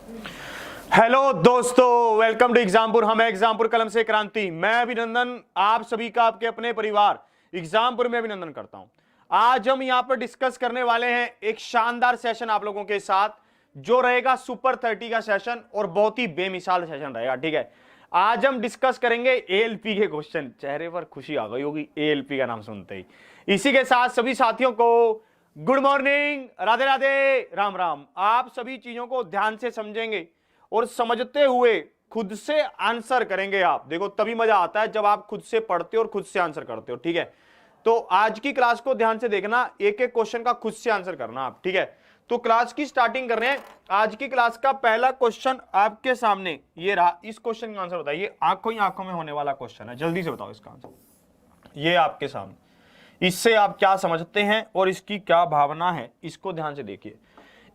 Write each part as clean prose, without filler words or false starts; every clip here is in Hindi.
हेलो दोस्तों, वेलकम टू एग्जामपुर। हम एग्जामपुर कलम से क्रांति। मैं अभिनंदन आप सभी का आपके अपने परिवार एग्जामपुर में अभिनंदन करता हूं। आज हम यहां पर डिस्कस करने वाले हैं एक शानदार सेशन आप लोगों के साथ, जो रहेगा सुपर 30 का सेशन और बहुत ही बेमिसाल सेशन रहेगा। ठीक है, आज हम डिस्कस करेंगे एएलपी के क्वेश्चन। चेहरे पर खुशी आ गई होगी एएलपी का नाम सुनते ही। इसी के साथ सभी साथियों को गुड मॉर्निंग, राधे राधे, राम राम। आप सभी चीजों को ध्यान से समझेंगे और समझते हुए खुद से आंसर करेंगे। आप देखो, तभी मजा आता है जब आप खुद से पढ़ते हो और खुद से आंसर करते हो। ठीक है, तो आज की क्लास को ध्यान से देखना, एक एक क्वेश्चन का खुद से आंसर करना आप। ठीक है, तो क्लास की स्टार्टिंग कर रहे हैं। आज की क्लास का पहला क्वेश्चन आपके सामने ये रहा। इस क्वेश्चन का आंसर बताइए। आंखों ही आंखों में होने वाला क्वेश्चन है, जल्दी से बताओ इसका आंसर। ये आपके सामने, इससे आप क्या समझते हैं और इसकी क्या भावना है, इसको ध्यान से देखिए।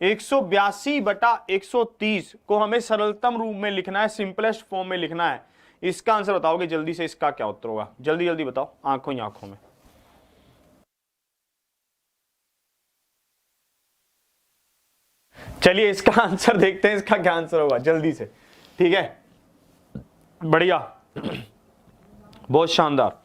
182/130 को हमें सरलतम रूप में लिखना है, सिंपलेस्ट फॉर्म में लिखना है। इसका आंसर बताओगे जल्दी से, इसका क्या उत्तर होगा? जल्दी जल्दी बताओ, आंखों ही आंखों में। चलिए इसका आंसर देखते हैं, इसका क्या आंसर होगा जल्दी से। ठीक है, बढ़िया, बहुत शानदार।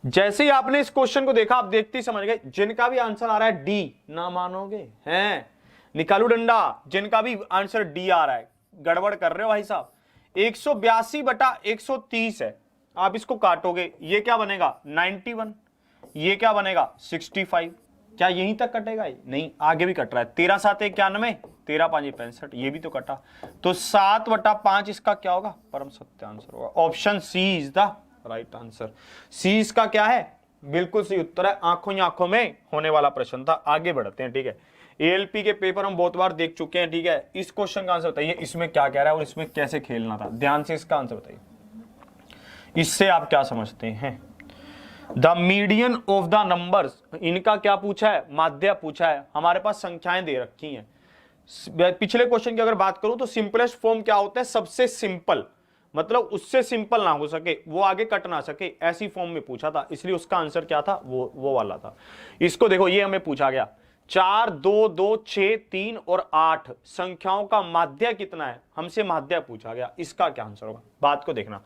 जैसे ही आपने इस क्वेश्चन को देखा, आप देखते ही समझ गए। जिनका भी आंसर आ रहा है डी, ना मानोगे हैं, निकालू डंडा। जिनका भी आंसर डी आ रहा है, गड़बड़ कर रहे हो भाई साहब। 182/130 है, आप इसको काटोगे, ये क्या बनेगा 91, ये क्या बनेगा 65। क्या यहीं तक कटेगा? नहीं, आगे भी कट रहा है। 13 7 91, 13 5 65, ये भी तो कटा। तो 7/5 इसका क्या होगा? परम सत्य आंसर होगा। Option C is the right answer. C इसका क्या है? बिल्कुल सही उत्तर है। आंखों ही आंखों में होने वाला प्रश्न था। आगे बढ़ते हैं। ठीक है, एएलपी के पेपर हम बहुत बार देख चुके हैं। ठीक है, इस क्वेश्चन का आंसर बताइए, इसमें क्या कह रहा है और इसमें कैसे खेलना था। ध्यान से इसका आंसर बताइए, इससे आप क्या समझते हैं। The median of the numbers, इनका क्या पूछा है? माध्य पूछा है। हमारे पास संख्याएं दे रखी हैं। पिछले क्वेश्चन की अगर बात करूं तो सिंपलेस्ट फॉर्म क्या होता है? सबसे सिंपल, मतलब उससे सिंपल ना हो सके, वो आगे कट ना सके, ऐसी फॉर्म में पूछा था। इसलिए उसका आंसर क्या था? वो वाला था। इसको देखो, ये हमें पूछा गया 4 2 2 6 3 और 8 संख्याओं का माध्य कितना है, हमसे माध्य पूछा गया। इसका क्या आंसर होगा? बात को देखना,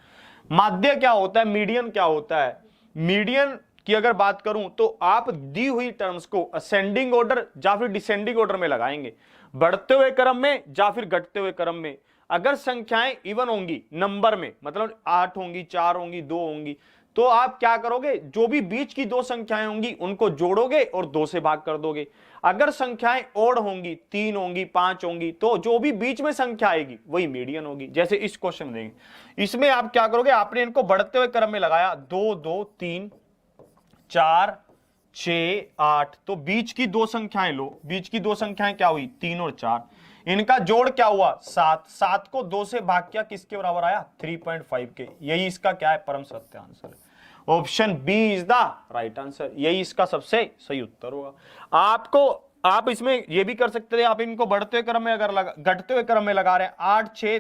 माध्य क्या होता है, मीडियन क्या होता है। मीडियन की अगर बात करूं तो आप दी हुई टर्म्स को असेंडिंग ऑर्डर या फिर डिसेंडिंग ऑर्डर में लगाएंगे, बढ़ते हुए क्रम में या फिर घटते हुए क्रम में। अगर संख्याएं इवन होंगी नंबर में, मतलब 8 होंगी, 4 होंगी, 2 होंगी, तो आप क्या करोगे? जो भी बीच की दो संख्याएं होंगी उनको जोड़ोगे और 2 से भाग कर दोगे। अगर संख्याएं ओड होंगी, 3 होंगी, 5 होंगी, तो जो भी बीच में संख्या आएगी वही मीडियन होगी। जैसे इस क्वेश्चन में देंगे, इसमें आप क्या करोगे? आपने इनको बढ़ते हुए क्रम में लगाया, 2 2 3 4 6 8, तो बीच की दो संख्याएं लो। बीच की दो संख्याएं क्या हुई? 3 और 4। इनका जोड़ क्या हुआ? 7। 7 को 2 से भाग किया, किसके बराबर आया? 3.5 के। यही इसका क्या है? परम सत्य आंसर है। Option B is the right answer. यही इसका सबसे सही उत्तर होगा। आप इसमें ये भी कर सकते थे, आप इनको बढ़ते हुए क्रम में अगर घटते हुए क्रम में लगा रहे हैं, 8 6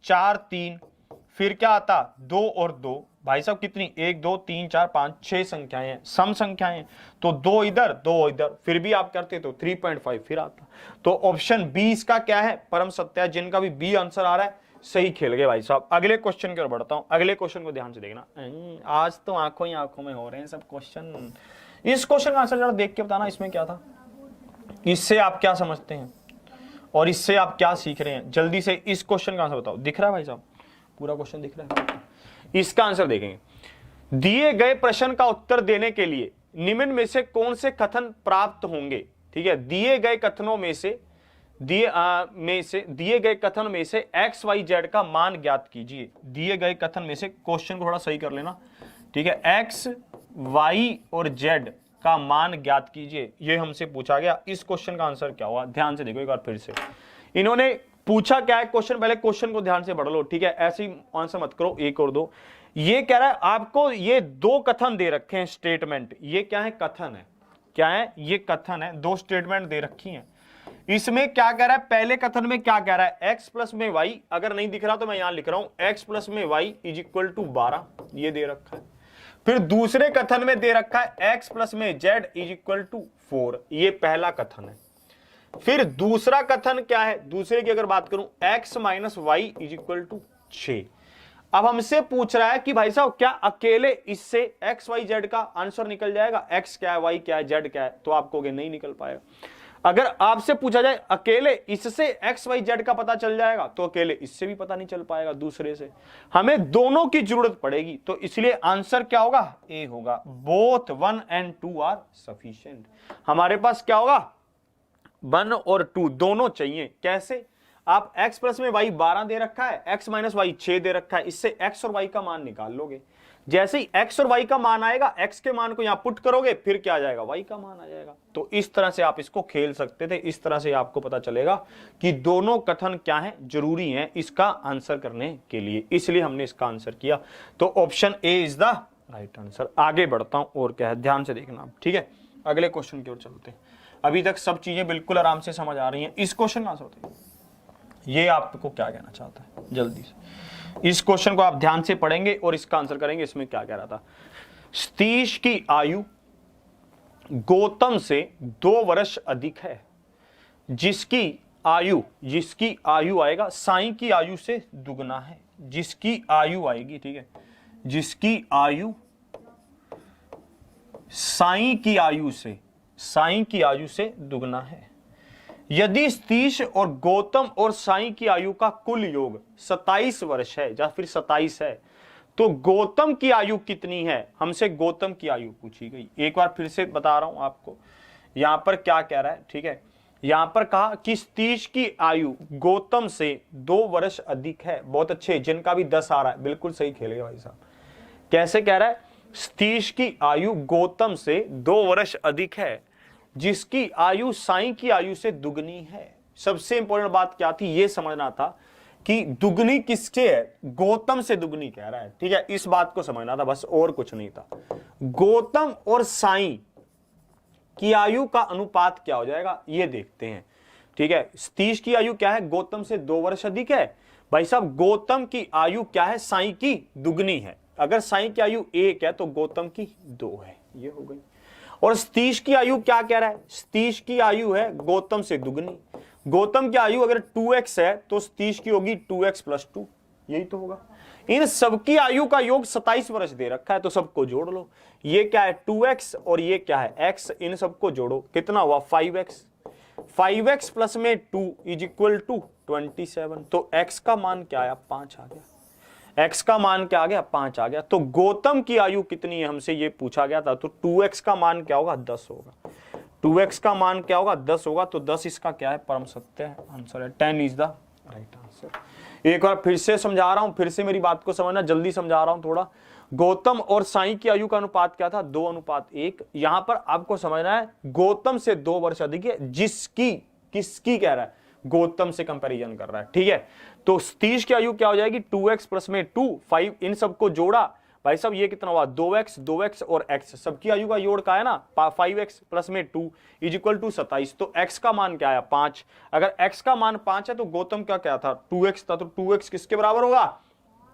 4 3, फिर क्या आता? 2 और 2। भाई साहब कितनी? 1 2 3 4 5 6 संख्याएं हैं, सम संख्याएं हैं, तो 2 इधर 2 इधर, फिर भी आप करते तो 3.5 फिर आता। तो ऑप्शन बी इसका क्या है? परम सत्य है। जिनका भी बी आंसर आ रहा है सही खेल गए भाई साहब। अगले क्वेश्चन की ओर बढ़ता हूं। अगले क्वेश्चन को ध्यान से देखना। आज तो आंखों ही आंखों में हो रहे हैं सब क्वेश्चन। इस क्वेश्चन का आंसर जरा देख के बताना, इसमें क्या था, इससे आप क्या समझते हैं और इससे आप क्या सीख रहे हैं। जल्दी से इस क्वेश्चन का आंसर बताओ। दिख रहा है भाई साहब? पूरा क्वेश्चन दिख रहा है? इसका आंसर देखेंगे। दिए गए प्रश्न का उत्तर देने के लिए निम्न में से कौन से कथन प्राप्त होंगे? ठीक है, दिए गए कथनों में से दिए गए कथन में से एक्स वाई जेड का मान ज्ञात कीजिए। दिए गए कथन में से, क्वेश्चन को थोड़ा सही कर लेना। ठीक है, एक्स वाई और जेड का मान ज्ञात कीजिए, ये हमसे पूछा गया। इस क्वेश्चन का आंसर क्या हुआ? ध्यान से देखो एक बार फिर से। इन्होंने पूछा क्या है क्वेश्चन, पहले क्वेश्चन को ध्यान से पढ़ लो। ठीक है, ऐसे ही आंसर मत करो 1 और 2। ये कह रहा है आपको, ये 2 कथन दे रखे हैं, स्टेटमेंट। ये क्या है? कथन है। क्या है? ये कथन है। 2 स्टेटमेंट दे रखी हैं। इसमें क्या कह रहा है? पहले कथन में क्या कह रहा है? एक्स प्लस में वाई, अगर नहीं दिख रहा तो मैं यहां लिख रहा हूं, एक्स प्लस में वाई इज इक्वल टू 12, ये दे रखा है। फिर दूसरे कथन में दे रखा है एक्स प्लस में जेड इज इक्वल टू 4, ये पहला कथन है। फिर दूसरा कथन क्या है, दूसरे की अगर बात करूं x minus y is equal to 6। अब हमसे पूछ रहा है कि भाई साहब क्या अकेले इससे x y z का आंसर निकल जाएगा, x क्या है, y क्या है, z क्या है, तो आप कहोगे नहीं निकल पाएगा। अगर आपसे पूछा जाए अकेले इससे x y z का पता चल जाएगा, तो अकेले इससे भी पता नहीं चल पाएगा, दूसरे से हमें दोनों की जरूरत पड़ेगी। तो इसलिए आंसर क्या होगा, ए होगा। Both 1 and 2 are sufficient. हमारे पास क्या होगा, 1 और 2 दोनों चाहिए। कैसे, आप x प्लस में y 12 दे रखा है, x माइनस वाई 6 दे रखा है, इससे x और y का मान निकाल लोगे। जैसे ही x और y का मान आएगा, x के मान को यहां पुट करोगे, फिर क्या आ जाएगा, y का मान आ जाएगा। तो इस तरह से आप इसको खेल सकते थे। इस तरह से आपको पता चलेगा कि दोनों कथन क्या है, जरूरी है इसका आंसर करने के लिए, इसलिए हमने इसका आंसर किया। तो option A is the right answer. आगे बढ़ता हूं, और क्या है ध्यान से देखना आप, ठीक है। अगले क्वेश्चन की ओर चलते हैं। अभी तक सब चीजें बिल्कुल आराम से समझ आ रही हैं। इस क्वेश्चन कहां से होते हैं, ये आपको क्या कहना चाहता है, जल्दी से इस क्वेश्चन को आप ध्यान से पढ़ेंगे और इसका आंसर करेंगे। इसमें क्या कह रहा था, सतीश की आयु गौतम से 2 वर्ष अधिक है, जिसकी आयु आएगा साईं की आयु से दुगना है। जिसकी आयु आएगी, ठीक है, जिसकी आयु साईं की आयु से दुगना है। यदि सतीश और गौतम और साईं की आयु का कुल योग 27 वर्ष है या फिर 27 है, तो गौतम की आयु कितनी है, हमसे गौतम की आयु पूछी गई। एक बार फिर से बता रहा हूं आपको, यहां पर क्या कह रहा है, ठीक है। यहां पर कहा कि सतीश की आयु गौतम से 2 वर्ष अधिक है। बहुत अच्छे, जिनका भी 10 आ रहा है बिल्कुल सही खेलेगा भाई साहब। कैसे कह रहा है, सतीश की आयु गौतम से 2 वर्ष अधिक है, जिसकी आयु साईं की आयु से दुगनी है। सबसे इंपॉर्टेंट बात क्या थी, यह समझना था कि दुगनी किससे है, गौतम से दुगनी कह रहा है, ठीक है। इस बात को समझना था बस, और कुछ नहीं था। गौतम और साईं की आयु का अनुपात क्या हो जाएगा, ये देखते हैं, ठीक है। सतीश की आयु क्या है, गौतम से 2 वर्ष अधिक है। भाई साहब गौतम की आयु क्या है, साईं की दुगनी है। अगर साईं की आयु 1 है तो गौतम की 2 है, ये हो गई। और सतीश की आयु क्या कह रहा है, सतीश की आयु है गौतम से दुगनी। गौतम की आयु अगर 2x है तो सतीश की होगी 2x + 2, यही तो होगा। इन सबकी आयु का योग 27 वर्ष दे रखा है, तो सबको जोड़ लो। ये क्या है 2x और ये क्या है x, इन सबको जोड़ो, कितना हुआ 5x। 5x प्लस में 2 इज इक्वल टू 27। तो x का मान क्या आया, 5 आ गया। x का मान क्या आ गया, 5 आ गया। तो गौतम की आयु कितनी है, हमसे ये पूछा गया था। तो 2x का मान क्या होगा, 10 होगा। 2x का मान क्या होगा, 10 होगा। तो 10 इसका क्या है, परम सत्य है, आंसर है। 10 इज द राइट आंसर। एक बार फिर से समझा रहा हूं, फिर से मेरी बात को समझना, जल्दी समझा रहा हूं थोड़ा। गौतम और साईं की आयु का अनुपात क्या था, 2:1। यहां पर आपको समझना है गौतम से 2 वर्ष अधिक है, जिसकी, किसकी कह रहा है, गौतम से कंपैरिजन कर रहा है, ठीक है। तो सतीश की आयु क्या हो जाएगी, 2x प्लस में 2, 5, इन सबको जोड़ा। भाई साहब ये कितना हुआ, 2x और x, सबकी आयु का जोड़ का है ना, 5x प्लस में 2 इज इक्वल टू 27। तो x का मान क्या आया, 5। अगर x का मान 5 है तो गौतम का क्या था, 2x था। तो 2x किसके बराबर होगा,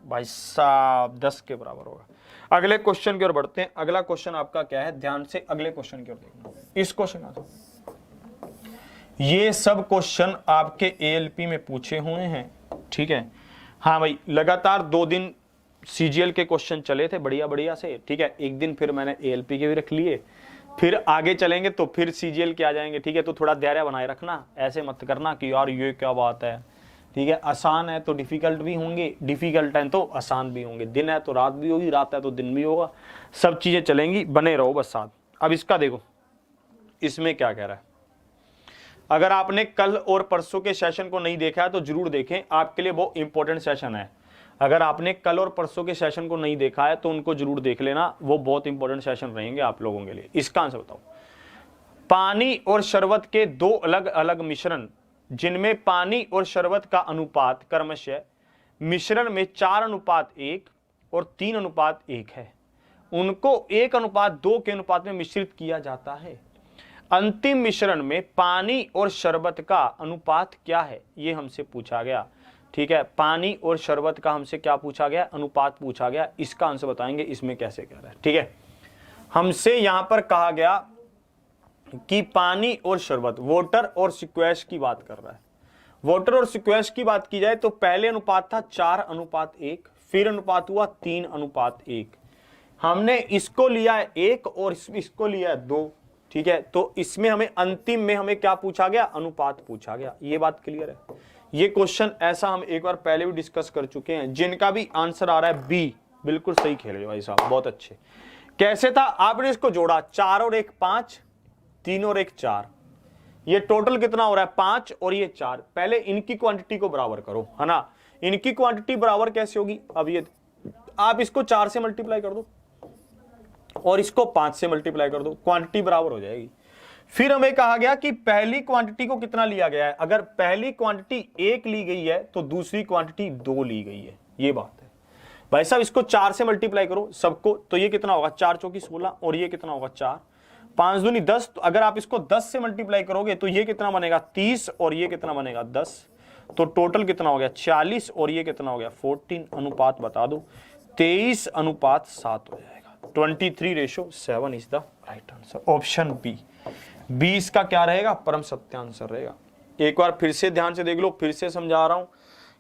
भाई साहब 10 के बराबर होगा। अगले क्वेश्चन की ओर बढ़ते हैं। अगला क्वेश्चन आपका क्या है, ध्यान से अगले क्वेश्चन की ओर देखना। इस क्वेश्चन का, ये सब क्वेश्चन आपके एएलपी में पूछे हुए हैं, ठीक है। हाँ भाई, लगातार 2 दिन सीजीएल के क्वेश्चन चले थे बढ़िया बढ़िया से, ठीक है। एक दिन फिर मैंने एएलपी के भी रख लिए, फिर आगे चलेंगे तो फिर सीजीएल के आ जाएंगे, ठीक है। तो थोड़ा धैर्य बनाए रखना, ऐसे मत करना कि यार ये क्या बात है, ठीक है। आसान है तो डिफिकल्ट भी होंगे, डिफिकल्ट है तो आसान भी होंगे, दिन है तो रात भी होगी, रात है तो दिन भी होगा, सब चीजें चलेंगी, बने रहो बस साथ। अब इसका देखो, इसमें क्या कह रहा है। अगर आपने कल और परसों के सेशन को नहीं देखा है तो जरूर देखें, आपके लिए वो इंपॉर्टेंट सेशन है। अगर आपने कल और परसों के सेशन को नहीं देखा है तो उनको जरूर देख लेना, वो बहुत इंपॉर्टेंट सेशन रहेंगे आप लोगों के लिए। इसका आंसर बताओ। पानी और शरबत के 2 अलग अलग मिश्रण, जिनमें पानी और शरबत का अनुपात क्रमशः मिश्रण में 4:1 और 3:1 है, उनको 1:2 के अनुपात में मिश्रित किया जाता है। अंतिम मिश्रण में पानी और शरबत का अनुपात क्या है, ये हमसे पूछा गया, ठीक है। पानी और शरबत का हमसे क्या पूछा गया, अनुपात पूछा गया। इसका आंसर बताएंगे, इसमें कैसे कह रहा है, ठीक है। हमसे यहां पर कहा गया कि पानी और शरबत, वाटर और स्क्वैश की बात कर रहा है। वाटर और स्क्वैश की बात की जाए तो पहले अनुपात था 4:1, फिर अनुपात हुआ 3:1। हमने इसको लिया है 1 और इसको लिया है 2, ठीक है। तो इसमें हमें अंतिम में हमें क्या पूछा गया, अनुपात पूछा गया। ये बात क्लियर है। ये क्वेश्चन ऐसा हम एक बार पहले भी डिस्कस कर चुके हैं। जिनका भी आंसर आ रहा है बी, बिल्कुल सही खेल रहे भाई साहब, बहुत अच्छे। कैसे था, आपने इसको जोड़ा 4 और 1 5, 3 और 1 4, ये टोटल कितना हो रहा है 5 और ये 4। पहले इनकी क्वांटिटी को बराबर करो, है ना। इनकी क्वांटिटी बराबर कैसे होगी, अब ये आप इसको 4 से मल्टीप्लाई कर दो और इसको 5 से मल्टीप्लाई कर दो, क्वांटिटी बराबर हो जाएगी। फिर हमें कहा गया कि पहली क्वांटिटी को कितना लिया गया है। अगर पहली क्वांटिटी 1 ली गई है तो दूसरी क्वांटिटी 2 ली गई है। ये बात है भाई साहब। इसको 4 से मल्टीप्लाई करो सबको, तो ये कितना होगा 4 चौकी 16 और ये कितना होगा 4, 5 दूनी 10। तो अगर आप इसको 10 से मल्टीप्लाई करोगे तो ये कितना बनेगा 30 और ये कितना बनेगा 10। तो टोटल कितना हो गया 40 और ये कितना हो गया 14। अनुपात बता दो 23:7 हो जाएगा। 23:7 is the right answer, option B. B इसका क्या रहेगा, परम सत्य आंसर रहेगा। एक बार फिर से ध्यान से देख लो, फिर से समझा रहा हूं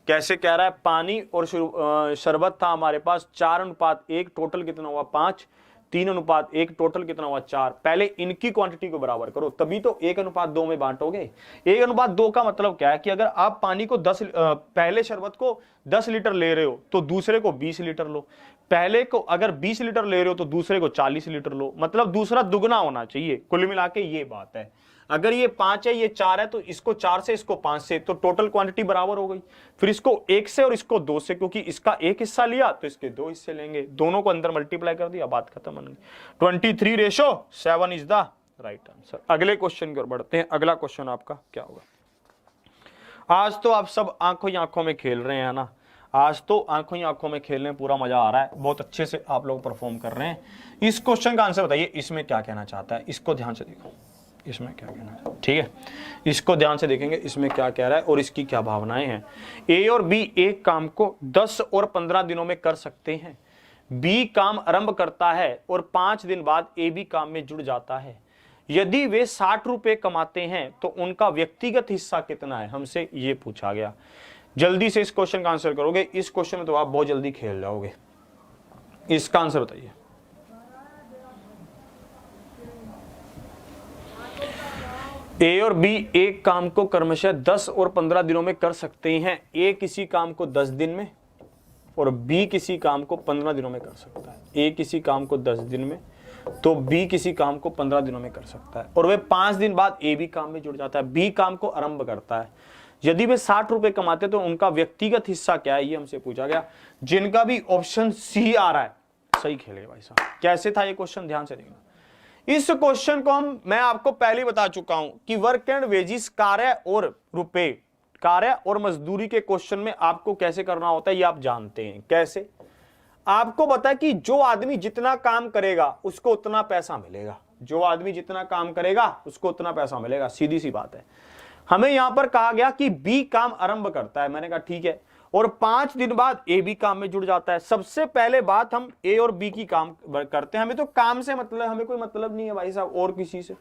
कैसे कह रहा है। पानी और शरबत था हमारे पास 4:1, टोटल कितना हुआ 5, 3:1, टोटल कितना हुआ 4। पहले इनकी क्वांटिटी को बराबर करो, तभी तो 1:2 में बांटोगे। 1:2 का मतलब क्या है कि अगर आप पानी को पहले शरबत को 10 लीटर ले रहे हो तो दूसरे को 20 लीटर लो। पहले को अगर 20 लीटर ले रहे हो तो दूसरे को 40 लीटर लो, मतलब दूसरा दुगना होना चाहिए। कुल मिला के ये बात है। अगर ये 5 है ये 4 है तो इसको 4 से इसको 5 से, तो टोटल क्वांटिटी बराबर हो गई। फिर इसको 1 से और इसको 2 से, क्योंकि इसका 1 हिस्सा लिया तो इसके 2 हिस्से लेंगे, दोनों को अंदर मल्टीप्लाई कर दिया, बात खत्म बन गई। 23:7 इज द राइट आंसर। अगले क्वेश्चन की ओर बढ़ते हैं। अगला क्वेश्चन आपका क्या होगा। आज तो आप सब आंखों ही आंखों में खेल रहे हैं ना, आज तो आंखों ही आंखों में खेलने में पूरा मजा आ रहा है, बहुत अच्छे से आप लोग परफॉर्म कर रहे हैं। इस क्वेश्चन का आंसर बताइए, इसमें क्या कहना चाहता है, इसको ध्यान से देखो, इसमें क्या कहना है, ठीक है। इसको ध्यान से देखेंगे इसमें क्या कह रहा है और इसकी क्या भावनाएं हैं। ए और बी एक काम को 10 और 15 दिनों में कर सकते हैं। बी काम आरंभ करता है और 5 दिन बाद ए भी काम में जुड़ जाता है। यदि वे 60 रुपए कमाते हैं तो उनका व्यक्तिगत हिस्सा कितना है, हमसे ये पूछा गया। जल्दी से इस क्वेश्चन का आंसर करोगे, इस क्वेश्चन में तो आप बहुत जल्दी खेल जाओगे। इसका आंसर बताइए। ए और बी एक काम को क्रमशः 10 और 15 दिनों में कर सकते हैं। ए किसी काम को 10 दिन में और बी किसी काम को 15 दिनों में कर सकता है। ए किसी काम को 10 दिन में तो बी किसी काम को 15 दिनों में कर सकता है, और वे 5 दिन बाद ए भी काम में जुड़ जाता है। बी काम को आरंभ करता है। यदि वे 60 रुपए कमाते तो उनका व्यक्तिगत हिस्सा क्या है, ये हमसे पूछा गया। जिनका भी ऑप्शन सी आ रहा है सही खेलेगा भाई साहब। कैसे था ये क्वेश्चन, ध्यान से देखना। इस क्वेश्चन को मैं आपको पहले बता चुका हूं कि वर्क एंड वेजिस, कार्य और रुपए, कार्य और मजदूरी के क्वेश्चन में आपको कैसे करना होता है ये आप जानते हैं। कैसे, आपको पता है कि जो आदमी जितना काम करेगा उसको उतना पैसा मिलेगा। जो आदमी जितना काम करेगा उसको उतना पैसा मिलेगा, सीधी सी बात है। हमें यहां पर कहा गया कि बी काम आरंभ करता है, मैंने कहा ठीक है, और 5 दिन बाद ए भी काम में जुड़ जाता है। सबसे पहले बात हम ए और बी की काम करते हैं। हमें तो काम से मतलब, हमें कोई मतलब नहीं है भाई साहब और किसी से।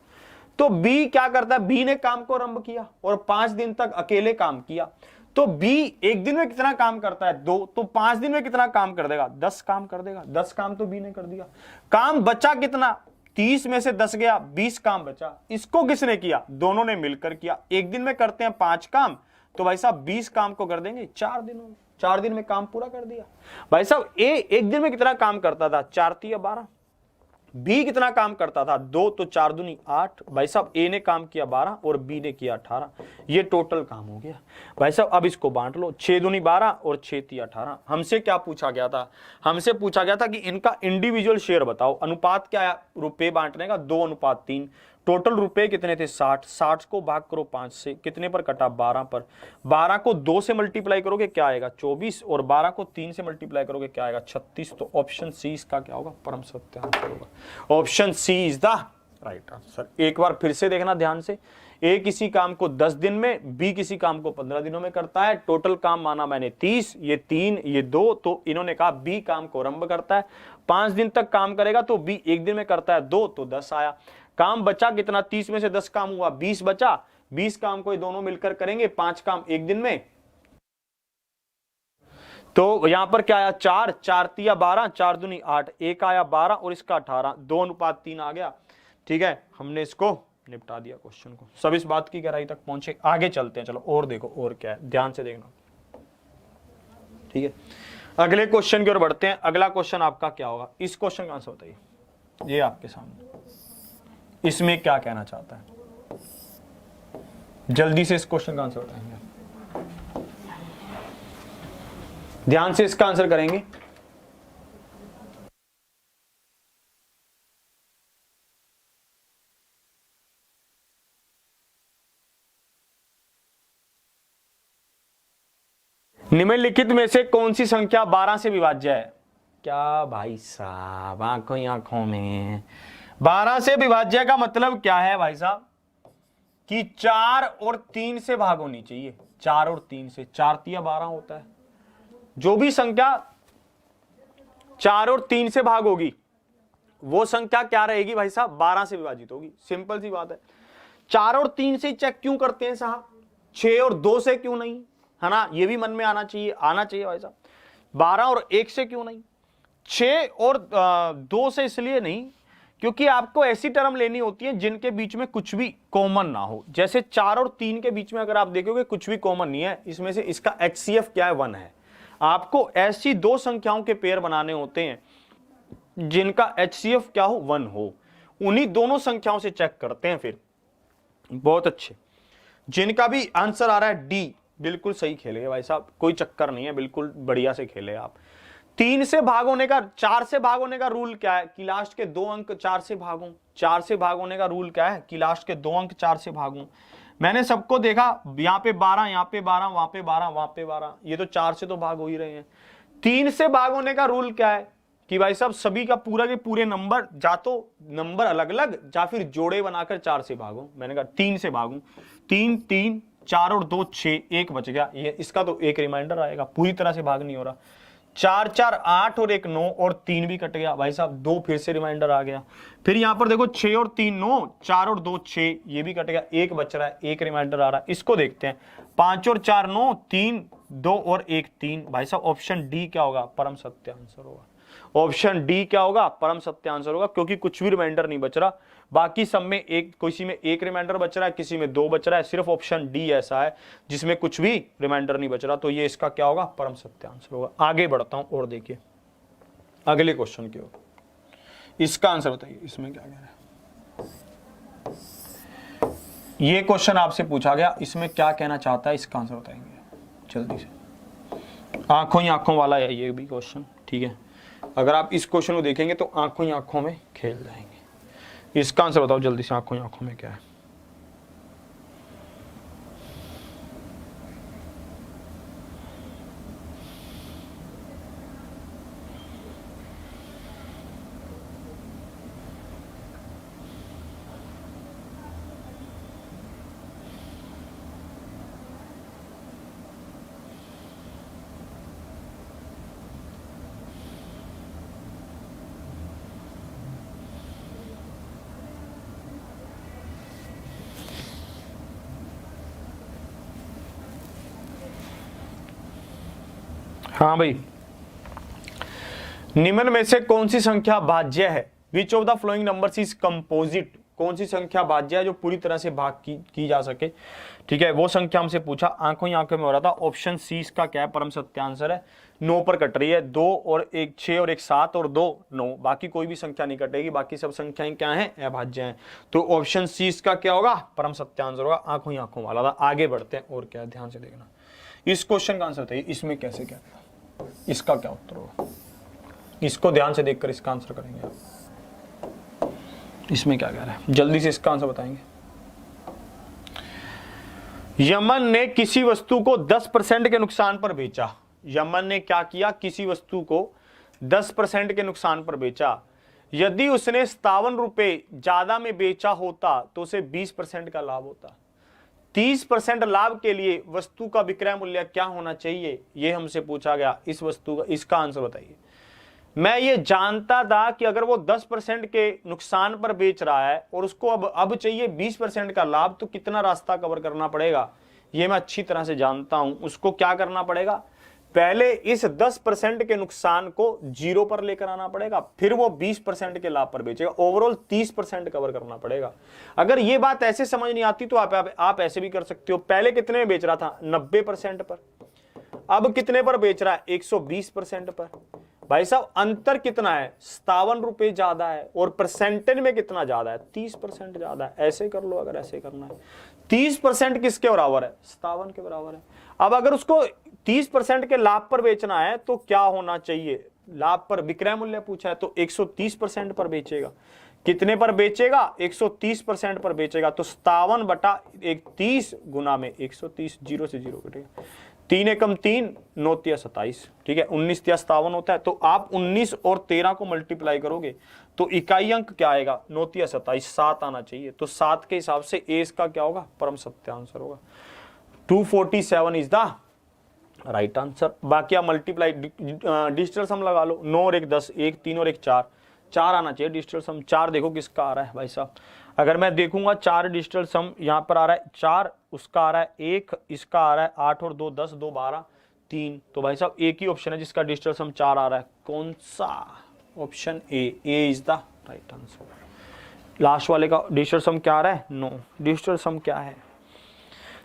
तो बी क्या करता है, बी ने काम को आरंभ किया और 5 दिन तक अकेले काम किया। तो बी एक दिन में कितना काम करता है 2, तो 5 दिन में कितना काम कर देगा 10 काम कर देगा। 10 काम तो बी ने कर दिया। काम बचा कितना, 30 में से 10 गया, 20 काम बचा। इसको किसने किया, दोनों ने मिलकर किया। एक दिन में करते हैं 5 काम, तो भाई साहब 20 काम को कर देंगे 4 दिनों में। 4 दिन में काम पूरा कर दिया। भाई साहब ए एक दिन में कितना काम करता था, 4 तिया 12। बी कितना काम करता था 2, तो 4 दूनी 8। भाई साहब ए ने काम किया 12 और बी ने किया 18। ये टोटल काम हो गया। भाई साहब अब इसको बांट लो, 6 दूनी 12 और 6 तिया 18। हमसे क्या पूछा गया था, हमसे पूछा गया था कि इनका इंडिविजुअल शेयर बताओ। अनुपात क्या है रुपए बांटने का, 2:3। टोटल रुपए कितने थे 60। 60 को भाग करो 5 से, कितने पर कटा 12 पर। 12 को 2 से मल्टीप्लाई करोगे क्या आएगा 24, और 12 को 3 से मल्टीप्लाई करोगे क्या आएगा 36। तो ऑप्शन सी इसका क्या होगा, परम सत्य आंसर होगा। Option C is the right answer. एक बार फिर से देखना ध्यान से। ए किसी काम को 10 दिन में, बी किसी काम को 15 दिनों में करता है। टोटल काम माना मैंने 30, ये 3 ये 2, तो इन्होंने कहा बी काम को आरंभ करता है, 5 दिन तक काम करेगा, तो बी एक दिन में करता है 2, तो 10 आया। काम बचा कितना, 30 में से 10 काम हुआ, 20 बचा। 20 काम को ये दोनों मिलकर करेंगे, 5 काम एक दिन में। तो यहां पर क्या आया, 4, 4 तिया 12, 4 दूनी 8, एक आया 12 और इसका 18, 2:3 आ गया। ठीक है, हमने इसको निपटा दिया क्वेश्चन को। सब इस बात की गहराई तक पहुंचे, आगे चलते हैं। चलो और देखो और क्या है, ध्यान से देखना। ठीक है, अगले क्वेश्चन की ओर बढ़ते हैं। अगला क्वेश्चन आपका क्या होगा, इस क्वेश्चन का आंसर बताइए। ये आपके सामने, इसमें क्या कहना चाहता है, जल्दी से इस क्वेश्चन का आंसर बताएंगे, ध्यान से इसका आंसर करेंगे। निम्नलिखित में से कौन सी संख्या 12 से विभाज्य है। क्या भाई साहब, आंखों ही आंखों में 12 से विभाज्य का मतलब क्या है भाई साहब, कि 4 और 3 से भाग होनी चाहिए। 4 और 3 से, 4 तिया 12 होता है। जो भी संख्या 4 और 3 से भाग होगी वो संख्या क्या रहेगी भाई साहब, 12 से विभाजित होगी। सिंपल सी बात है। 4 और 3 से चेक क्यों करते हैं साहब, 6 और 2 से क्यों नहीं, है ना, ये भी मन में आना चाहिए भाई साहब। 12 और 1 से क्यों नहीं, 6 और 2 से इसलिए नहीं क्योंकि आपको ऐसी टर्म लेनी होती है जिनके बीच में कुछ भी कॉमन ना हो। जैसे 4 और 3 के बीच में अगर आप देखोगे कुछ भी कॉमन नहीं है, इसमें से इसका HCF क्या है, 1 है। आपको ऐसी दो संख्याओं के पेयर बनाने होते हैं जिनका HCF क्या हो, 1 हो। उन्हीं दोनों संख्याओं से चेक करते हैं फिर। बहुत अच्छे, जिनका भी आंसर आ रहा है डी, बिल्कुल सही खेले भाई साहब, कोई चक्कर नहीं है, बिल्कुल बढ़िया से खेले आप। 3 से भाग होने का, 4 से भाग होने का रूल क्या है कि लास्ट के 2 अंक 4 से भागूं। 4 से भाग होने का रूल क्या है कि लास्ट के 2 अंक 4 से भागूं। मैंने सबको देखा, यहाँ पे 12, यहाँ पे 12, वहां पे 12, वहां पे 12, ये तो 4 से तो भाग हो ही रहे हैं। 3 से भाग होने का रूल क्या है कि भाई साहब सभी का पूरा के पूरे नंबर, जा तो नंबर अलग अलग या फिर जोड़े बनाकर 4 से भागो। मैंने कहा 3 से भागूं, 3 3 4 और 2 6, 1 बच गया, ये इसका तो एक रिमाइंडर आएगा, पूरी तरह से भाग नहीं हो रहा। 4 4 8 और 1 9 और 3 भी कट गया भाई साहब, 2 फिर से रिमाइंडर आ गया। फिर यहां पर देखो 6 और 3 9, 4 और 2 6, ये भी कट गया, 1 बच रहा है, 1 रिमाइंडर आ रहा है। इसको देखते हैं, 5 और 4 9, 3 2 और 1 3। भाई साहब ऑप्शन डी क्या होगा, परम सत्य आंसर होगा। ऑप्शन डी क्या होगा, परम सत्य आंसर होगा, क्योंकि कुछ भी रिमाइंडर नहीं बच रहा। बाकी सब में एक, किसी में 1 रिमाइंडर बच रहा है, किसी में 2 बच रहा है, सिर्फ ऑप्शन डी ऐसा है जिसमें कुछ भी रिमाइंडर नहीं बच रहा। तो ये इसका क्या होगा, परम सत्य आंसर होगा। आगे बढ़ता हूं और देखिए अगले क्वेश्चन की ओर, इसका आंसर बताइए, इसमें क्या कह रहा है। ये क्वेश्चन आपसे पूछा गया, इसमें क्या कहना चाहता है, इसका आंसर बताएंगे जल्दी से। आंखों ही आंखों वाला है ये भी क्वेश्चन, ठीक है। अगर आप इस क्वेश्चन को देखेंगे तो आंखों ही आंखों में खेल जाएंगे। इसका आंसर बताओ जल्दी से, आंखों ही आंखों में क्या है। हाँ भाई, निम्न में से कौन सी संख्या भाज्य है, which of the flowing numbers is composite. कौन सी संख्या भाज्य है जो पूरी तरह से भाग की जा सके, ठीक है, वो संख्या हमसे पूछा। आंखों ही आंखों में हो रहा था। ऑप्शन सी इसका क्या है, परम सत्य आंसर है। 9 पर कट रही है, 2 और 1 6 और 1 7 और 2 9, बाकी कोई भी संख्या नहीं कटेगी, बाकी सब संख्याएं क्या हैं, अभाज्य हैं। तो ऑप्शन सी इसका क्या होगा, परम सत्य आंसर होगा। आंखों ही आंखों वाला था। आगे बढ़ते हैं और क्या है, ध्यान से देखना। इस क्वेश्चन का आंसर बताइए, इसमें कैसे क्या, इसका क्या उत्तर होगा, इसको ध्यान से देखकर इसका आंसर करेंगे आप। इसमें क्या कह रहा है, जल्दी से इसका आंसर बताएंगे। यमन ने किसी वस्तु को 10% के नुकसान पर बेचा। यमन ने क्या किया, किसी वस्तु को 10% के नुकसान पर बेचा। यदि उसने 57 रुपए ज्यादा में बेचा होता तो उसे 20% का लाभ होता। 30% लाभ के लिए वस्तु का विक्रय मूल्य क्या होना चाहिए, यह हमसे पूछा गया। इस वस्तु का, इसका आंसर बताइए। मैं ये जानता था कि अगर वो 10% के नुकसान पर बेच रहा है और उसको अब चाहिए 20% का लाभ, तो कितना रास्ता कवर करना पड़ेगा ये मैं अच्छी तरह से जानता हूं। उसको क्या करना पड़ेगा, पहले इस 10% के नुकसान को 0 पर लेकर आना पड़ेगा, फिर वो 20% के लाभ पर बेचेगा, ओवरऑल 30% कवर करना पड़ेगा। अगर ये बात ऐसे समझ नहीं आती तो आप ऐसे भी कर सकते हो। पहले कितने में बेच रहा था, 90% पर, अब कितने पर बेच रहा है, 120% पर। भाई साहब अंतर कितना है, 57 रुपए ज्यादा है, और परसेंटेज में कितना ज्यादा है, 30% ज्यादा है। ऐसे कर लो अगर ऐसे करना है। 30% किसके बराबर है, 57 के बराबर है। अब अगर उसको 30% के लाभ पर बेचना है तो क्या होना चाहिए, लाभ पर विक्रय मूल्य पूछा है तो 130% पर बेचेगा। कितने पर बेचेगा, 130% पर बेचेगा। तो 57/30 गुना में 130, 0 से 0 कटेगा, 3 एकम 3, 9 तिया 27, ठीक है, 19 तिया 57 होता है। तो आप 19 और 13 को मल्टीप्लाई करोगे तो इकाई अंक क्या आएगा, 9 तिया 27, 7 आना चाहिए। तो 7 के हिसाब से ए इसका क्या होगा, परम सत्य आंसर होगा। 247 इज द राइट आंसर। बाकी आप मल्टीप्लाई डिजिटल सम लगा लो, 9 और 1 10, 1 3 और 1 4, 4 आना चाहिए डिजिटल सम। 4 देखो किसका आ रहा है भाई साहब, अगर मैं देखूंगा 4 डिजिटल सम यहाँ पर आ रहा है 4, उसका आ रहा है 1, इसका आ रहा है 8 और 2 10, 2 12 3। तो भाई साहब एक ही ऑप्शन है जिसका डिजिटल सम 4 आ रहा है, कौन सा, option A is the right answer. Last वाले का डिजिटल सम क्या आ रहा है, 9। डिजिटल सम क्या है,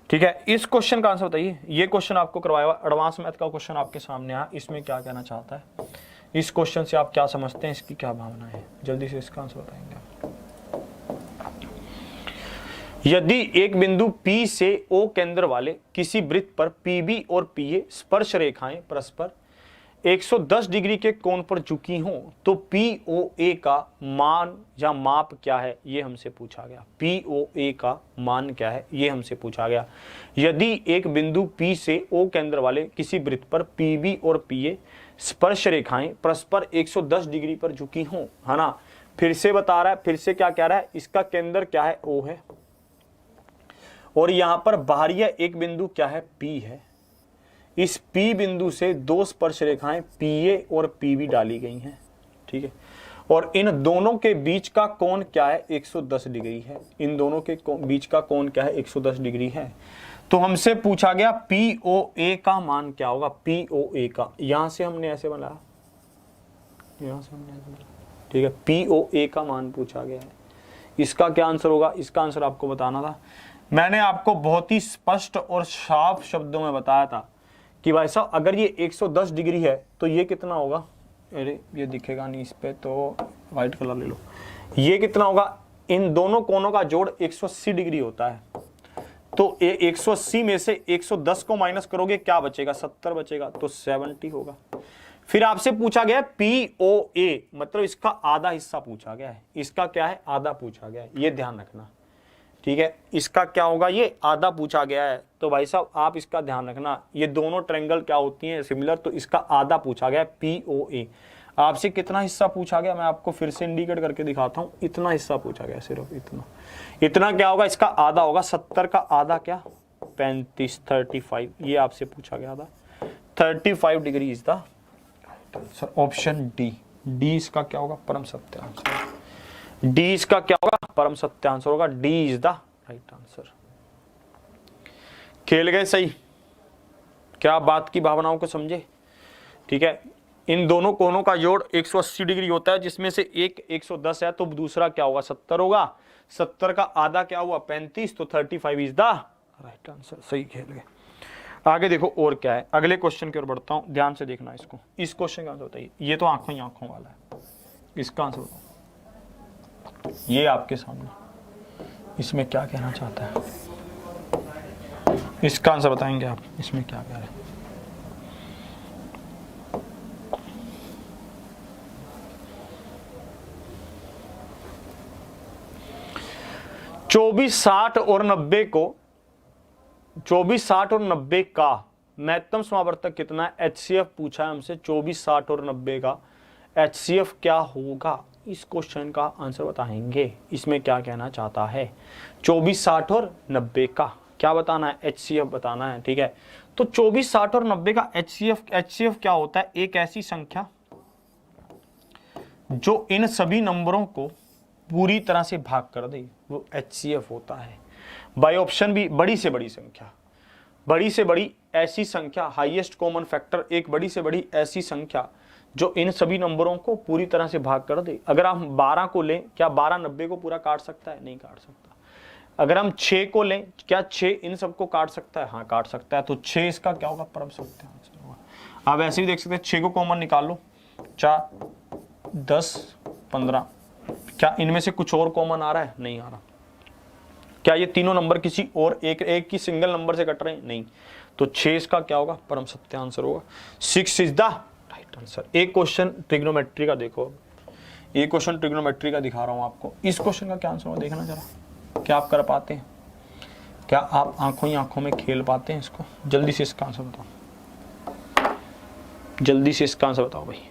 ठीक है। इस क्वेश्चन का आंसर बताइए। ये क्वेश्चन आपको करवाया हुआ एडवांस मैथ का क्वेश्चन आपके सामने आया, इसमें क्या कहना चाहता है, इस क्वेश्चन से आप क्या समझते हैं, इसकी क्या भावना है, जल्दी से इसका आंसर बताएंगे। यदि एक बिंदु P से O केंद्र वाले किसी वृत्त पर PB और PA स्पर्श रेखाएं परस्पर 110 डिग्री के कोण पर झुकी हों तो POA का मान या माप क्या है, ये हमसे पूछा गया। POA का मान क्या है, ये हमसे पूछा गया। यदि एक बिंदु P से O केंद्र वाले किसी वृत्त पर PB और PA स्पर्श रेखाएं परस्पर 110 डिग्री पर झुकी हों, है ना। फिर से बता रहा है, फिर से क्या कह रहा है, इसका केंद्र क्या है, O है, और यहां पर बाहरी एक बिंदु क्या है, P है। इस P बिंदु से 2 स्पर्श रेखाएं PA और PB डाली गई हैं, ठीक है, और इन दोनों के बीच का कोण क्या है, 110 डिग्री है। इन दोनों के बीच का कोण क्या है, 110 डिग्री है। तो हमसे पूछा गया POA का मान क्या होगा, POA का, यहां से हमने ऐसे बनाया, यहां से हमने ऐसे बनाया, ठीक है। POA का मान पूछा गया है, इसका क्या आंसर होगा, इसका आंसर आपको बताना था। मैंने आपको बहुत ही स्पष्ट और साफ शब्दों में बताया था कि भाई साहब अगर ये 110 डिग्री है तो ये कितना होगा, अरे ये दिखेगा नहीं इस पे, तो व्हाइट कलर ले लो। ये कितना होगा, इन दोनों कोणों का जोड़ 180 डिग्री होता है। तो 180 में से 110 को माइनस करोगे क्या बचेगा, 70 बचेगा, तो 70 होगा। फिर आपसे पूछा गया POA, मतलब इसका आधा हिस्सा पूछा गया है। इसका क्या है, आधा पूछा गया है, ये ध्यान रखना, ठीक है। इसका क्या होगा, ये आधा पूछा गया है। तो भाई साहब आप इसका ध्यान रखना, ये दोनों ट्रायंगल क्या होती हैं, सिमिलर। तो इसका आधा पूछा गया है, POA। आपसे कितना हिस्सा पूछा गया, मैं आपको फिर से इंडिकेट करके दिखाता हूं। इतना हिस्सा पूछा गया, सिर्फ इतना। इतना क्या होगा, इसका आधा होगा, 70 का आधा क्या, 35, 35, ये आपसे पूछा गया था। 35 degree is the option D इसका क्या होगा, परम सत्य आंसर। डी इसका क्या होगा, परम सत्य आंसर होगा। D is the right answer. खेल गए सही, क्या बात की भावनाओं को समझे, ठीक है। इन दोनों कोणों का जोड़ 180 डिग्री होता है, जिसमें से एक 110 है, तो दूसरा क्या होगा, 70 होगा। 70 का आधा क्या हुआ, 35, तो 35 इज द राइट आंसर। सही खेल गए। आगे देखो और क्या है, अगले क्वेश्चन की ओर बढ़ता हूं, ध्यान से देखना इसको। इस क्वेश्चन का आंसर बताइए। ये तो आंखों ही आंखों वाला है, इसका आंसर बताओ। ये आपके सामने, इसमें क्या कहना चाहता है, इसका आंसर बताएंगे आप, इसमें क्या कह रहे हैं। चौबीस 60 और 90 को 24 60 और 90 का महत्तम समावर्तक कितना है, HCF पूछा है हमसे। 24 60 और 90 का HCF क्या होगा, इस क्वेश्चन का आंसर बताएंगे। इसमें क्या कहना चाहता है, 24 60 और 90 का क्या बताना है, HCF बताना है, ठीक है। तो 24 60 और 90 का HCF क्या होता है, एक ऐसी संख्या जो इन सभी नंबरों को पूरी तरह से भाग कर दे वो HCF होता है। बाय ऑप्शन भी बड़ी से बड़ी संख्या, बड़ी से बड़ी ऐसी संख्या, हाईएस्ट कॉमन फैक्टर, एक बड़ी से बड़ी ऐसी संख्या जो इन सभी नंबरों को पूरी तरह से भाग कर दे। अगर हम 12 को लें, क्या 12 90 को पूरा काट सकता है? नहीं काट सकता। अगर हम 6 को लें, क्या 6 इन सबको काट सकता है? हाँ काट सकता है। तो 6 इसका क्या होगा? परम सत्य आंसर होगा। आप ऐसे भी देख सकते हैं, 6 को कॉमन निकाल लो, 4 10 15, क्या इनमें से कुछ और कॉमन आ रहा है? नहीं आ रहा। क्या ये तीनों नंबर किसी और एक ही सिंगल नंबर से कट रहे हैं? नहीं। तो 6 इसका क्या होगा? परम सत्य आंसर होगा। 6 इज द राइट आंसर। एक क्वेश्चन ट्रिग्नोमेट्री का देखो, एक क्वेश्चन ट्रिग्नोमेट्री का दिखा रहा हूं आपको। इस क्वेश्चन का क्या आंसर होगा देखना जरा, क्या आप कर पाते हैं? क्या आप आंखों ही आंखों में खेल पाते हैं इसको? जल्दी से इसका आंसर बताओ, जल्दी से इसका आंसर बताओ भाई।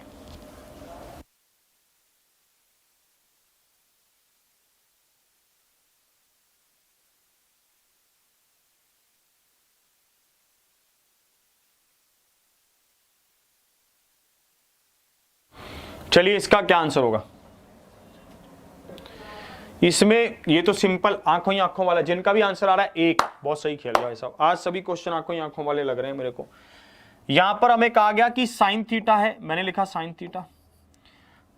चलिए इसका क्या आंसर होगा इसमें? ये तो सिंपल आंखों ही आंखों वाला, जिनका भी आंसर आ रहा है एक, बहुत सही खेल रहा है साहब। आज सभी क्वेश्चन आंखों ही आंखों वाले लग रहे हैं मेरे को। यहां पर हमें कहा गया कि साइन थीटा है, मैंने लिखा साइन थीटा।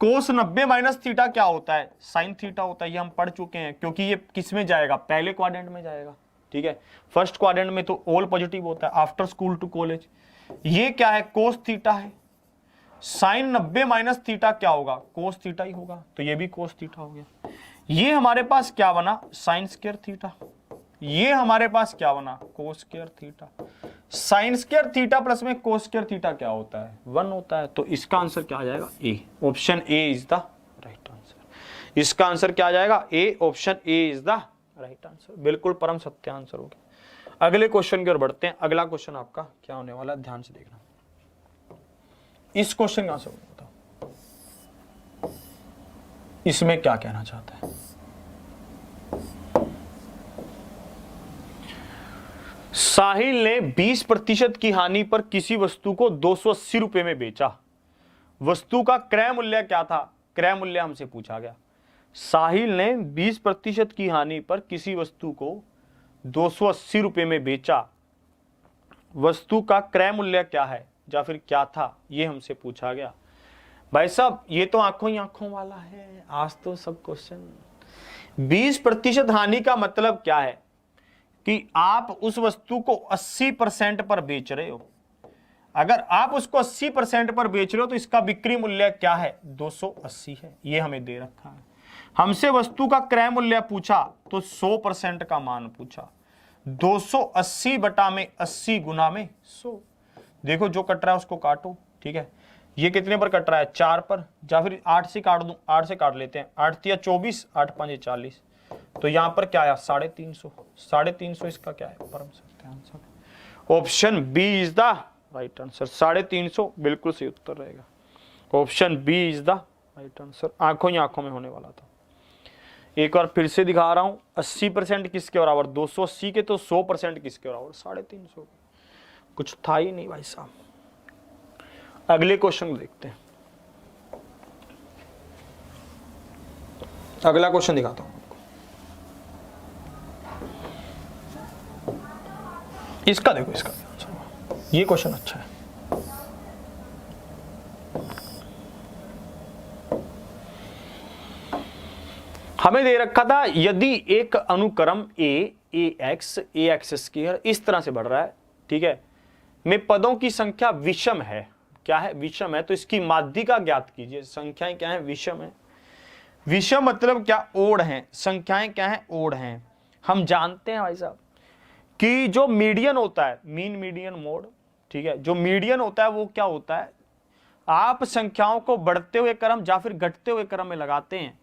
कोस 90 माइनस थीटा क्या होता है? साइन थीटा होता है। ये हम पढ़ चुके हैं, क्योंकि ये किस में जाएगा? पहले क्वाड्रेंट में जाएगा, ठीक है। फर्स्ट क्वाड्रेंट में तो ऑल पॉजिटिव होता है, आफ्टर स्कूल टू कॉलेज। ये क्या है? कोस थीटा है। साइन 90 माइनस थीटा क्या होगा? कोस थीटा ही होगा, तो ये भी कोस थीटा हो गया। ये हमारे पास क्या बना? Sine square theta. ये हमारे पास क्या बना? Cos square theta. Sine square theta plus में कोस स्क्वायर थीटा क्या होता है? 1 होता है। तो इसका आंसर क्या आ जाएगा? A. Option A is the right answer. इसका आंसर क्या आ जाएगा? A. Option A is the right answer. बिल्कुल परम सत्य आंसर हो गया। अगले क्वेश्चन की ओर बढ़ते हैं। अगला क्वेश्चन आपका क्या होने वाला है, ध्यान से देखना। इस क्वेश्चन का आंसर बताओ, इसमें क्या कहना चाहता है? साहिल ने 20% की हानि पर किसी वस्तु को 280 रुपए में बेचा। वस्तु का क्रय मूल्य क्या था? क्रय मूल्य हमसे पूछा गया। साहिल ने 20% की हानि पर किसी वस्तु को 280 रुपए में बेचा। वस्तु का क्रय मूल्य क्या है या फिर क्या था, ये हमसे पूछा गया। भाई साहब ये तो आंखों ही आंखों वाला है आज तो सब क्वेश्चन। 20% हानि का मतलब क्या है कि आप उस वस्तु को 80% पर बेच रहे हो। अगर आप उसको 80% पर बेच रहे हो तो इसका बिक्री मूल्य क्या है? 280 है। ये हमें दे रखा है। हमसे वस्तु का क्रय मूल्य पूछा तो 100% का मान पूछा। 280 बटा में 80 गुना में 100। देखो जो कट रहा है उसको काटो, ठीक है। ये कितने पर कट रहा है? 4 पर, या फिर 8 से काट दूं? 8 से काट लेते हैं। 8 तिया 24, 8 5 40। तो यहां पर क्या आया? 350। 350 इसका क्या है? परम सत्य answer. Option B is the right answer. 350 बिल्कुल सही उत्तर रहेगा। Option B is the right answer. आंखों ही आंखों में होने वाला था। एक बार फिर से दिखा रहा हूं। 80% किसके बराबर? 280 के। तो 100% किसके बराबर? 350। कुछ था ही नहीं भाई साहब। अगले क्वेश्चन को देखते हैं। अगला क्वेश्चन दिखाता हूं आपको। इसका देखो, इसका आंसर। ये क्वेश्चन अच्छा है। हमें दे रखा था यदि एक अनुक्रम एक्स स्क्वायर इस तरह से बढ़ रहा है, ठीक है, में पदों की संख्या विषम है। क्या है? विषम है। तो इसकी माध्यिका ज्ञात कीजिए। संख्याएं क्या है? विषम है। विषम मतलब क्या? ओड हैं। संख्याएं क्या है? ओड हैं। हम जानते हैं भाई साहब कि जो मीडियन होता है, मीन मीडियन मोड, ठीक है, जो मीडियन होता है वो क्या होता है? आप संख्याओं को बढ़ते हुए क्रम या फिर घटते हुए क्रम में लगाते हैं।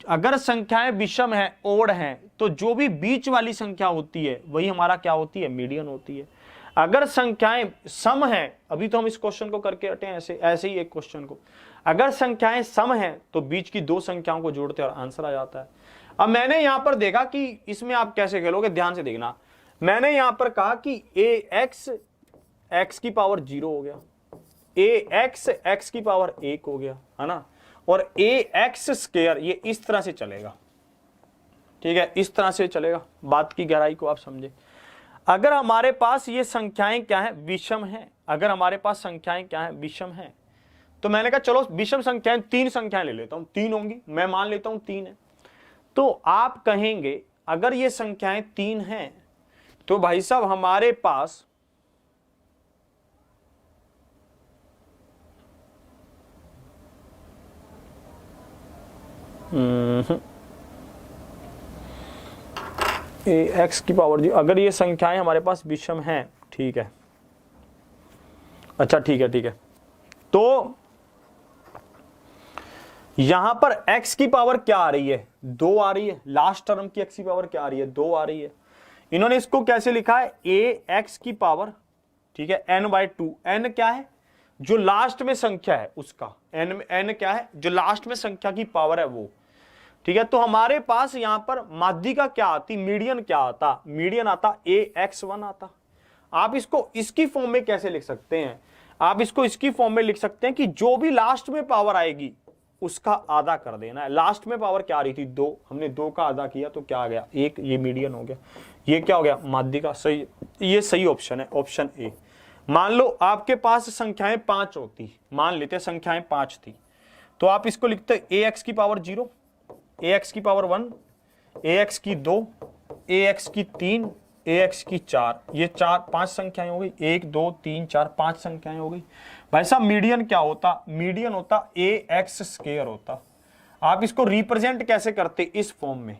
अगर संख्याएं विषम है, ओड हैं, तो जो भी बीच वाली संख्या होती है वही हमारा क्या होती है? मीडियन होती है। अगर संख्याएं सम हैं, अभी तो हम इस क्वेश्चन को करके हटे ऐसे ही एक क्वेश्चन को, अगर संख्याएं सम हैं तो बीच की दो संख्याओं को जोड़ते और आंसर आ जाता है। अब मैंने यहां पर देखा कि इसमें आप कैसे खेलोगे, ध्यान से देखना। मैंने यहां पर कहा कि एक्स की पावर 0 हो गया, एक्स की पावर 1 हो गया, है ना, और ax² ये इस तरह से चलेगा, ठीक है, इस तरह से चलेगा। बात की गहराई को आप समझे। अगर हमारे पास ये संख्याएं क्या है, विषम हैं, अगर हमारे पास संख्याएं क्या है, विषम हैं, तो मैंने कहा चलो विषम संख्याएं 3 संख्याएं ले लेता हूं, 3 होंगी, मैं मान लेता हूं 3 है। तो आप कहेंगे अगर ये संख्याएं 3 हैं तो भाई साहब हमारे पास ax की पावर जी, अगर ये संख्याएं हमारे पास विषम हैं, ठीक है, अच्छा ठीक है, ठीक है, तो यहां पर x की पावर क्या आ रही है, 2 आ रही है, लास्ट टर्म की x की पावर क्या आ रही है, 2 आ रही है। इन्होंने इसको कैसे लिखा है, ax की पावर, ठीक है, n/2, n क्या है, जो लास्ट में संख्या है उसका, n क्या है, जो लास्ट में संख्या की पावर है वो, ठीक है। तो हमारे पास यहां पर माध्यिका क्या आती, मीडियन क्या आता, मीडियन आता ax1 आता। आप इसको इसकी फॉर्म में कैसे लिख सकते हैं, आप इसको इसकी फॉर्म में लिख सकते हैं कि जो भी लास्ट में पावर आएगी उसका आधा कर देना है। लास्ट में पावर क्या आ रही थी, 2, हमने 2 का आधा किया तो क्या आ गया, 1, ये मीडियन हो गया, ये क्या हो गया, माध्यिका। सही, ये सही ऑप्शन है, ऑप्शन ए। मान लो आपके पास संख्याएं 5 होती, मान लेते हैं संख्याएं 5 थी, तो आप इसको लिखते ax की पावर 0, ax की पावर 1, ax की 2, ax की 3, ax की 4, ये 5 संख्याएं हो गई, 1 2 3 4 5 संख्याएं हो गई। भाई साहब मीडियन क्या होता, मीडियन होता ax² होता। आप इसको रिप्रेजेंट कैसे करते, इस फॉर्म में।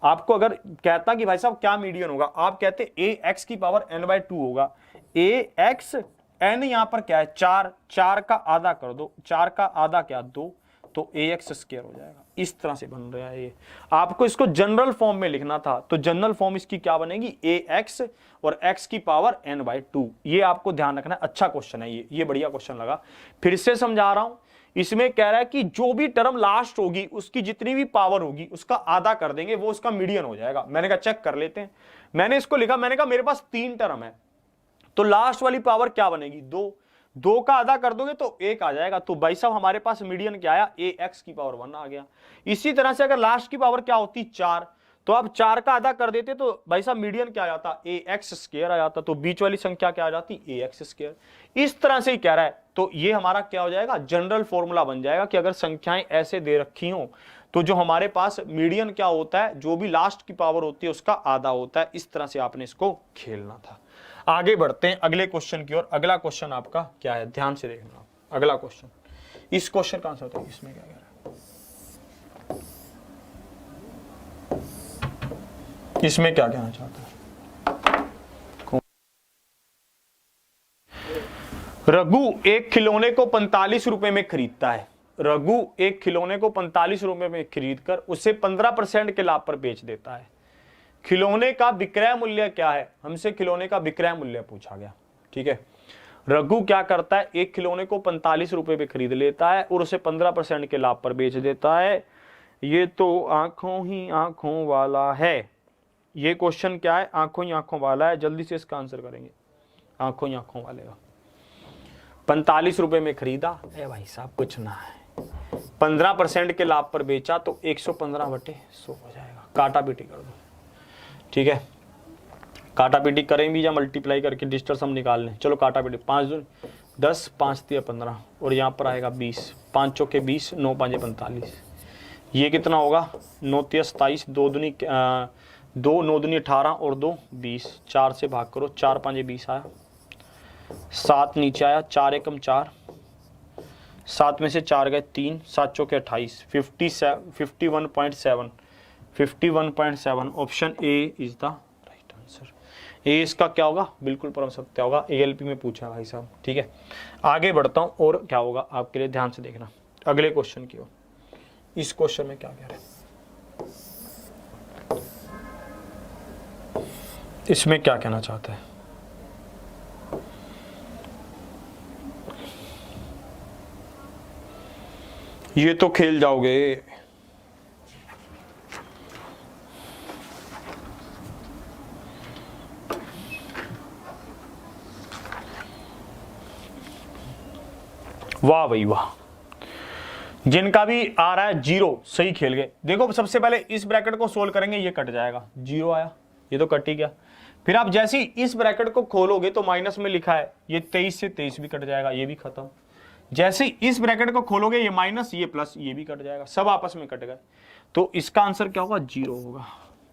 आपको अगर कहता कि भाई साहब क्या मीडियन होगा, आप कहते ax की पावर n/2 होगा, ax n यहां पर क्या है, 4 का आधा कर दो, 4 का आधा क्या, 2, तो ax² हो जाएगा। इस तरह से बन रहा है ये। आपको इसको जनरल फॉर्म में लिखना था, तो जनरल फॉर्म इसकी क्या बनेगी, ax और x की पावर n/2। ये आपको ध्यान रखना है, अच्छा क्वेश्चन है ये बढ़िया क्वेश्चन लगा। फिर से समझा रहा हूं, इसमें कह रहा है कि जो भी टर्म लास्ट होगी उसकी जितनी भी पावर होगी उसका आधा कर देंगे, वो उसका मीडियन हो जाएगा। मैंने कहा चेक कर लेते हैं, मैंने इसको लिखा, मैंने कहा मेरे पास 3 टर्म है, तो लास्ट वाली पावर क्या बनेगी, 2 का आधा कर दोगे तो 1 आ जाएगा। तो भाई साहब हमारे पास मीडियन क्या आया, ax की पावर 1 आ गया। इसी तरह से अगर लास्ट की पावर क्या होती, 4, तो आप 4 का आधा कर देते तो भाई साहब मीडियन क्या आ जाता, ax² आ जाता, तो बीच वाली संख्या क्या आ जाती, ax²। इस तरह से ही कह रहा है, तो ये हमारा क्या हो जाएगा, जनरल फॉर्मूला बन जाएगा कि अगर संख्याएं ऐसे दे रखी हो तो जो हमारे पास मीडियन क्या होता है, जो भी लास्ट की पावर होती है उसका आधा होता है। इस तरह से आपने इसको खेलना था। आगे बढ़ते हैं अगले क्वेश्चन की ओर। अगला क्वेश्चन आपका क्या है, ध्यान से देखना। अगला क्वेश्चन, इस क्वेश्चन का आंसर बताइए, इसमें क्या कह रहा है, इसमें क्या कहना चाहता है। रघु एक खिलौने को 45 रुपए में खरीदता है। रघु एक खिलौने को 45 रुपए में खरीदकर उसे 15% के लाभ पर बेच देता है। खिलौने का विक्रय मूल्य क्या है, हमसे खिलौने का विक्रय मूल्य पूछा गया। ठीक है, रघु क्या करता है, एक खिलौने को 45 रुपए में खरीद लेता है और उसे 15% के लाभ पर बेच देता है। ये तो आंखों ही आंखों वाला है। ये क्वेश्चन क्या है, आंखों ही आंखों वाला है। जल्दी से इसका आंसर करेंगे, आंखों ही आंखों वाले का। 45 रुपए में खरीदा है भाई साहब, कुछ ना है, 15% के लाभ पर बेचा तो 115/100 हो जाएगा। काटा पीटी कर दो, ठीक है, काटा पीटी करें भी या मल्टीप्लाई करके डिस्टेंस हम निकाल लें। चलो काटा पीटी, 5 दूनी 10, 5 तिया 15 और यहाँ पर आएगा 20, 5 चौके 20, 9 5 45। ये कितना होगा, 9 तिया 27, 2 9 दूनी 18 और 2 20। 4 से भाग करो, 4 5 20 आया, 7 नीचे आया, 4 एकम 4, 7 में से 4 गए 3, 7 चौके 28, 51.7 option A is the right answer. A इसका क्या होगा, बिल्कुल परम सत्य होगा। एएलपी में पूछा भाई साहब। ठीक है, आगे बढ़ता हूं और क्या होगा आपके लिए, ध्यान से देखना अगले क्वेश्चन की ओर। इस क्वेश्चन में क्या कह रहे हैं, इसमें क्या कहना चाहता है। ये तो खेल जाओगे, वाह भाई वाह। जिनका भी आ रहा है 0 सही खेल गए। देखो सबसे पहले इस ब्रैकेट को सोल्व करेंगे, ये कट जाएगा, 0 आया, ये तो कट ही गया। फिर आप जैसे ही इस ब्रैकेट को खोलोगे तो माइनस में लिखा है, ये 23 से 23 भी कट जाएगा, ये भी खत्म। जैसे ही इस ब्रैकेट को खोलोगे, ये माइनस, ये प्लस, ये भी कट जाएगा, सब आपस में कट गए। तो इसका आंसर क्या होगा, 0 होगा।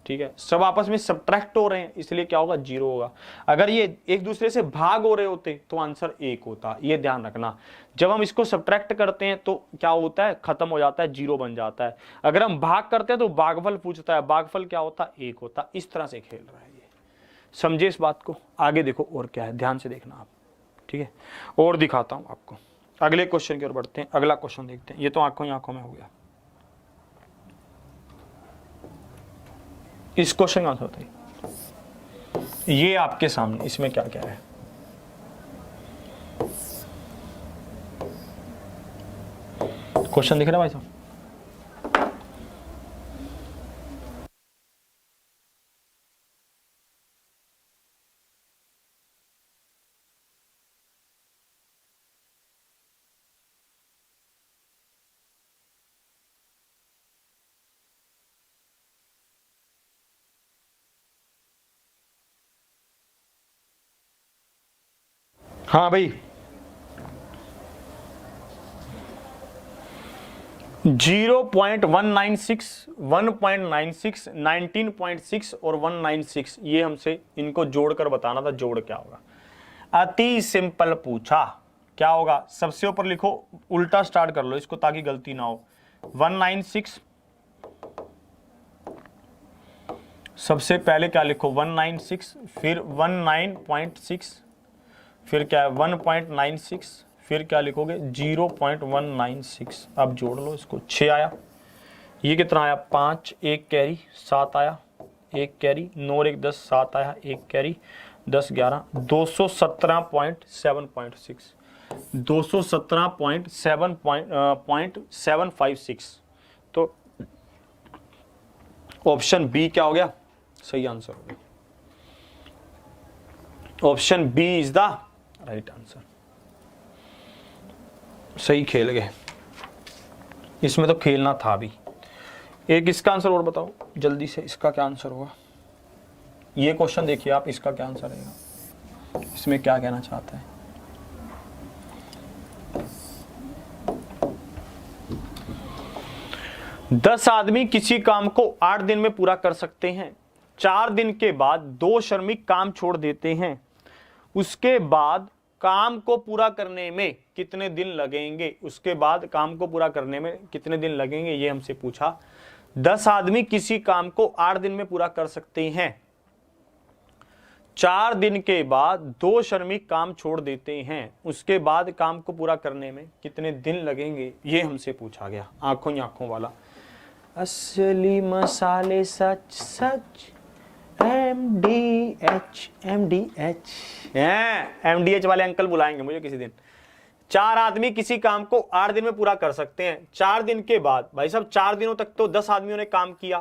ठीक है, सब आपस में सब्ट्रैक्ट हो रहे हैं, इसलिए क्या होगा, 0 होगा। अगर ये एक दूसरे से भाग हो रहे होते तो आंसर 1 होता। ये ध्यान रखना, जब हम इसको सब्ट्रैक्ट करते हैं तो क्या होता है, खत्म हो जाता है, 0 बन जाता है। अगर हम भाग करते हैं तो भागफल पूछता है, भागफल क्या होता है, 1 होता। इस तरह से खेल रहा है ये, समझे इस बात को। आगे देखो और क्या है, ध्यान से देखना आप। ठीक है, और दिखाता हूं आपको। अगले क्वेश्चन की ओर बढ़ते हैं, अगला क्वेश्चन देखते हैं। ये तो आंखों ही आंखों में हो गया। इस क्वेश्चन का आंसर बताइए, ये आपके सामने, इसमें क्या क्या है। क्वेश्चन दिख रहा है भाई साहब? हाँ भाई, 0.196, 1.96, 19.6 और 196, ये हमसे इनको जोड़कर बताना था, जोड़ क्या होगा। अति सिंपल पूछा, क्या होगा, सबसे ऊपर लिखो, उल्टा स्टार्ट कर लो इसको ताकि गलती ना हो। 196, सबसे पहले क्या लिखो, 196, फिर 19.6, फिर क्या है 1.96, फिर क्या लिखोगे 0.196। अब जोड़ लो इसको, 6 आया। ये कितना आया, 5, 1 कैरी 7 आया, 1 कैरी 9 और 1 10, 7 आया, 1 कैरी 10 11, 217.7.6, 217.756। तो ऑप्शन बी क्या हो गया, सही आंसर हो गया। Option B is the right answer. सही खेल गए, इसमें तो खेलना था भी। एक इसका आंसर और बताओ जल्दी से, इसका क्या आंसर होगा। ये क्वेश्चन देखिए आप, इसका क्या आंसर रहेगा, इसमें क्या कहना चाहता है। दस आदमी किसी काम को 8 दिन में पूरा कर सकते हैं। 4 दिन के बाद 2 श्रमिक काम छोड़ देते हैं। उसके बाद काम को पूरा करने में कितने दिन लगेंगे, उसके बाद काम को पूरा करने में कितने दिन लगेंगे, ये हमसे पूछा। 10 आदमी किसी काम को 8 दिन में पूरा कर सकते हैं। 4 दिन के बाद 2 श्रमिक काम छोड़ देते हैं। उसके बाद काम को पूरा करने में कितने दिन लगेंगे, ये हमसे पूछा गया। आंखों ही आंखों वाला, असली मसाले सच सच, MDH MDH वाले अंकल बुलाएंगे मुझे किसी दिन। 4 आदमी किसी काम को 8 दिन में पूरा कर सकते हैं। 4 दिन के बाद, भाई साहब 4 दिनों तक तो 10 आदमियों ने काम किया,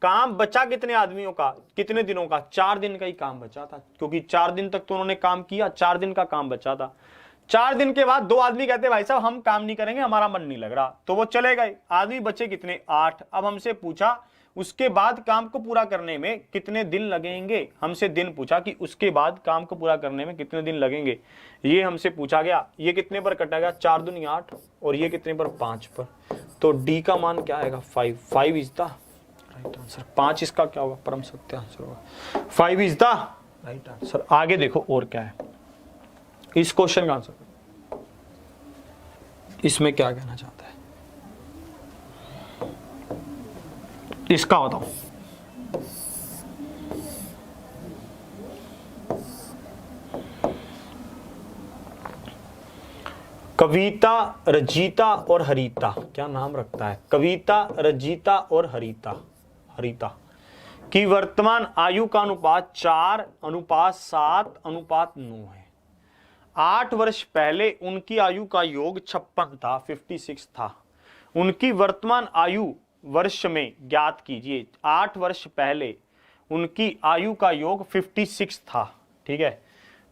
काम बचा कितने आदमियों का, कितने दिनों का, 4 दिन का ही काम बचा था, क्योंकि 4 दिन तक तो उन्होंने काम किया, 4 दिन का काम बचा था। 4 दिन के बाद 2 आदमी कहते भाई साहब हम काम नहीं करेंगे, हमारा मन नहीं लग रहा, तो वो चले गए। आदमी बचे कितने, 8। अब हमसे पूछा उसके बाद काम को पूरा करने में कितने दिन लगेंगे। हमसे दिन पूछा कि उसके बाद काम को पूरा करने में कितने दिन लगेंगे, ये हमसे पूछा गया। ये कितने पर कटेगा, 4 दूनी 8, और ये कितने पर, 5 पर। तो डी का मान क्या आएगा, 5 इज द राइट आंसर। 5 इसका क्या होगा, परम सत्य आंसर होगा। 5 इज द राइट आंसर। आगे देखो और क्या है इस क्वेश्चन का आंसर, इसमें क्या कहना चाहता है, इसका बताओ। कविता, रजिता और हरिता, क्या नाम रखता है, कविता, रजिता और हरिता की वर्तमान आयु का अनुपात 4:7:9 है। 8 वर्ष पहले उनकी आयु का योग 56 था, 56 था। उनकी वर्तमान आयु वर्ष में ज्ञात कीजिए। 8 वर्ष पहले उनकी आयु का योग 56 था, ठीक है।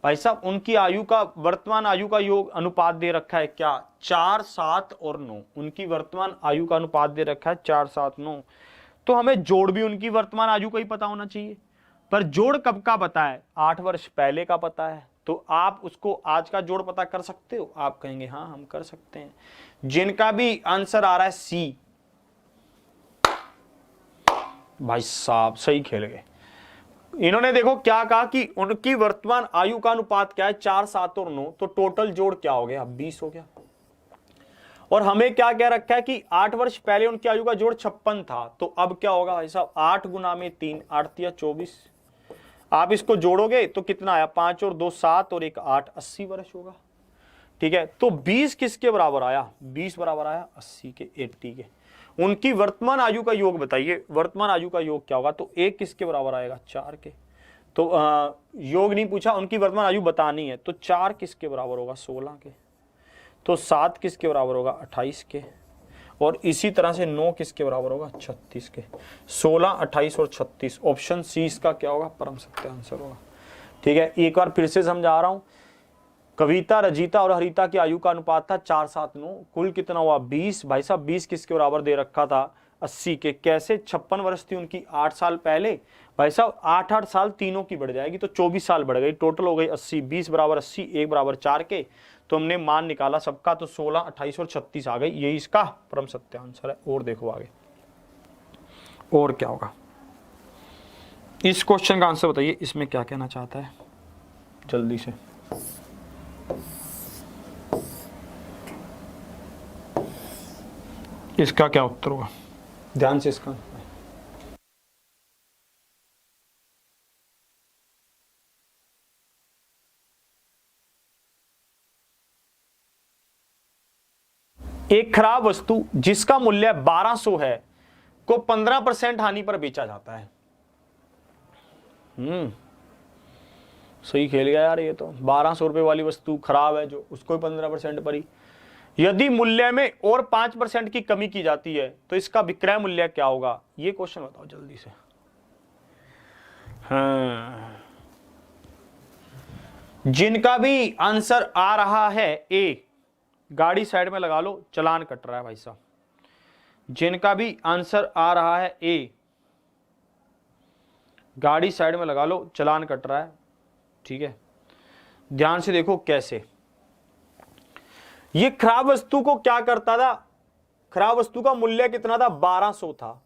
भाई साहब उनकी आयु का, वर्तमान आयु का योग अनुपात दे रखा है क्या, 4, 7 और 9। उनकी वर्तमान आयु का अनुपात दे रखा है 4, 7, 9। तो हमें जोड़ भी उनकी वर्तमान आयु का ही पता होना चाहिए, पर जोड़ कब का पता है, 8 वर्ष पहले का पता है। तो आप उसको आज का जोड़ पता कर सकते हो, आप कहेंगे हाँ हम कर सकते हैं। जिनका भी आंसर आ रहा है सी, भाई साहब सही खेल गए। इन्होंने देखो क्या कहा कि उनकी वर्तमान आयु का अनुपात क्या है, 4, 7 और 9। तो टोटल जोड़ क्या हो गया, 20 हो गया। और हमें क्या कह रखा है कि 8 वर्ष पहले उनकी आयु का जोड़ 56 था। तो अब क्या होगा भाई साहब, 8 गुना में 3, 8 या 24। आप इसको जोड़ोगे तो कितना आया, 5 और 2 7 और 1 8, 80 वर्ष होगा। ठीक है, तो 20 किसके बराबर आया, 20 बराबर आया 80 के, 80 के। उनकी वर्तमान आयु का योग बताइए, वर्तमान आयु का योग क्या होगा, तो 1 किसके बराबर आएगा, 4 के। तो योग नहीं पूछा, उनकी वर्तमान आयु बतानी है। तो 4 किसके बराबर होगा, 16 के। तो 7 किसके बराबर होगा, 28 के। और इसी तरह से 9 किसके बराबर होगा, 36 के। 16, 28 और 36, ऑप्शन सी इसका क्या होगा, परम सत्य आंसर होगा। ठीक है, एक बार फिर से समझा रहा हूं। कविता, रजिता और हरिता की आयु का अनुपात था 4, 7, 9। कुल कितना हुआ, 20। भाई साहब 20 किसके बराबर दे रखा था, 80 के। कैसे, 56 वर्ष थी उनकी 8 साल पहले। भाई साहब 8 साल तीनों की बढ़ जाएगी तो 24 साल बढ़ गई, टोटल हो गई 80। 20 बराबर 80, 1 बराबर 4 के। तो हमने मान निकाला सबका, तो 16, 28 और 36 आ गई। यही इसका परम सत्य आंसर है। और देखो आगे और क्या होगा, इस क्वेश्चन का आंसर बताइए, इसमें क्या कहना चाहता है जल्दी से। इसका क्या उत्तर होगा, ध्यान से इसका। एक खराब वस्तु जिसका मूल्य 1200 है को 15% हानि पर बेचा जाता है। सही खेल गया यार, ये तो 1200 रुपए वाली वस्तु खराब है जो, उसको 15% पर ही। यदि मूल्य में और 5% की कमी की जाती है तो इसका विक्रय मूल्य क्या होगा, ये क्वेश्चन बताओ जल्दी से। हाँ, जिनका भी आंसर आ रहा है ए, गाड़ी साइड में लगा लो, चलान कट रहा है भाई साहब। जिनका भी आंसर आ रहा है ए, गाड़ी साइड में लगा लो, चलान कट रहा है। ठीक है, ध्यान से देखो कैसे। ये खराब वस्तु को क्या करता था, खराब वस्तु का मूल्य कितना था, 1200 था,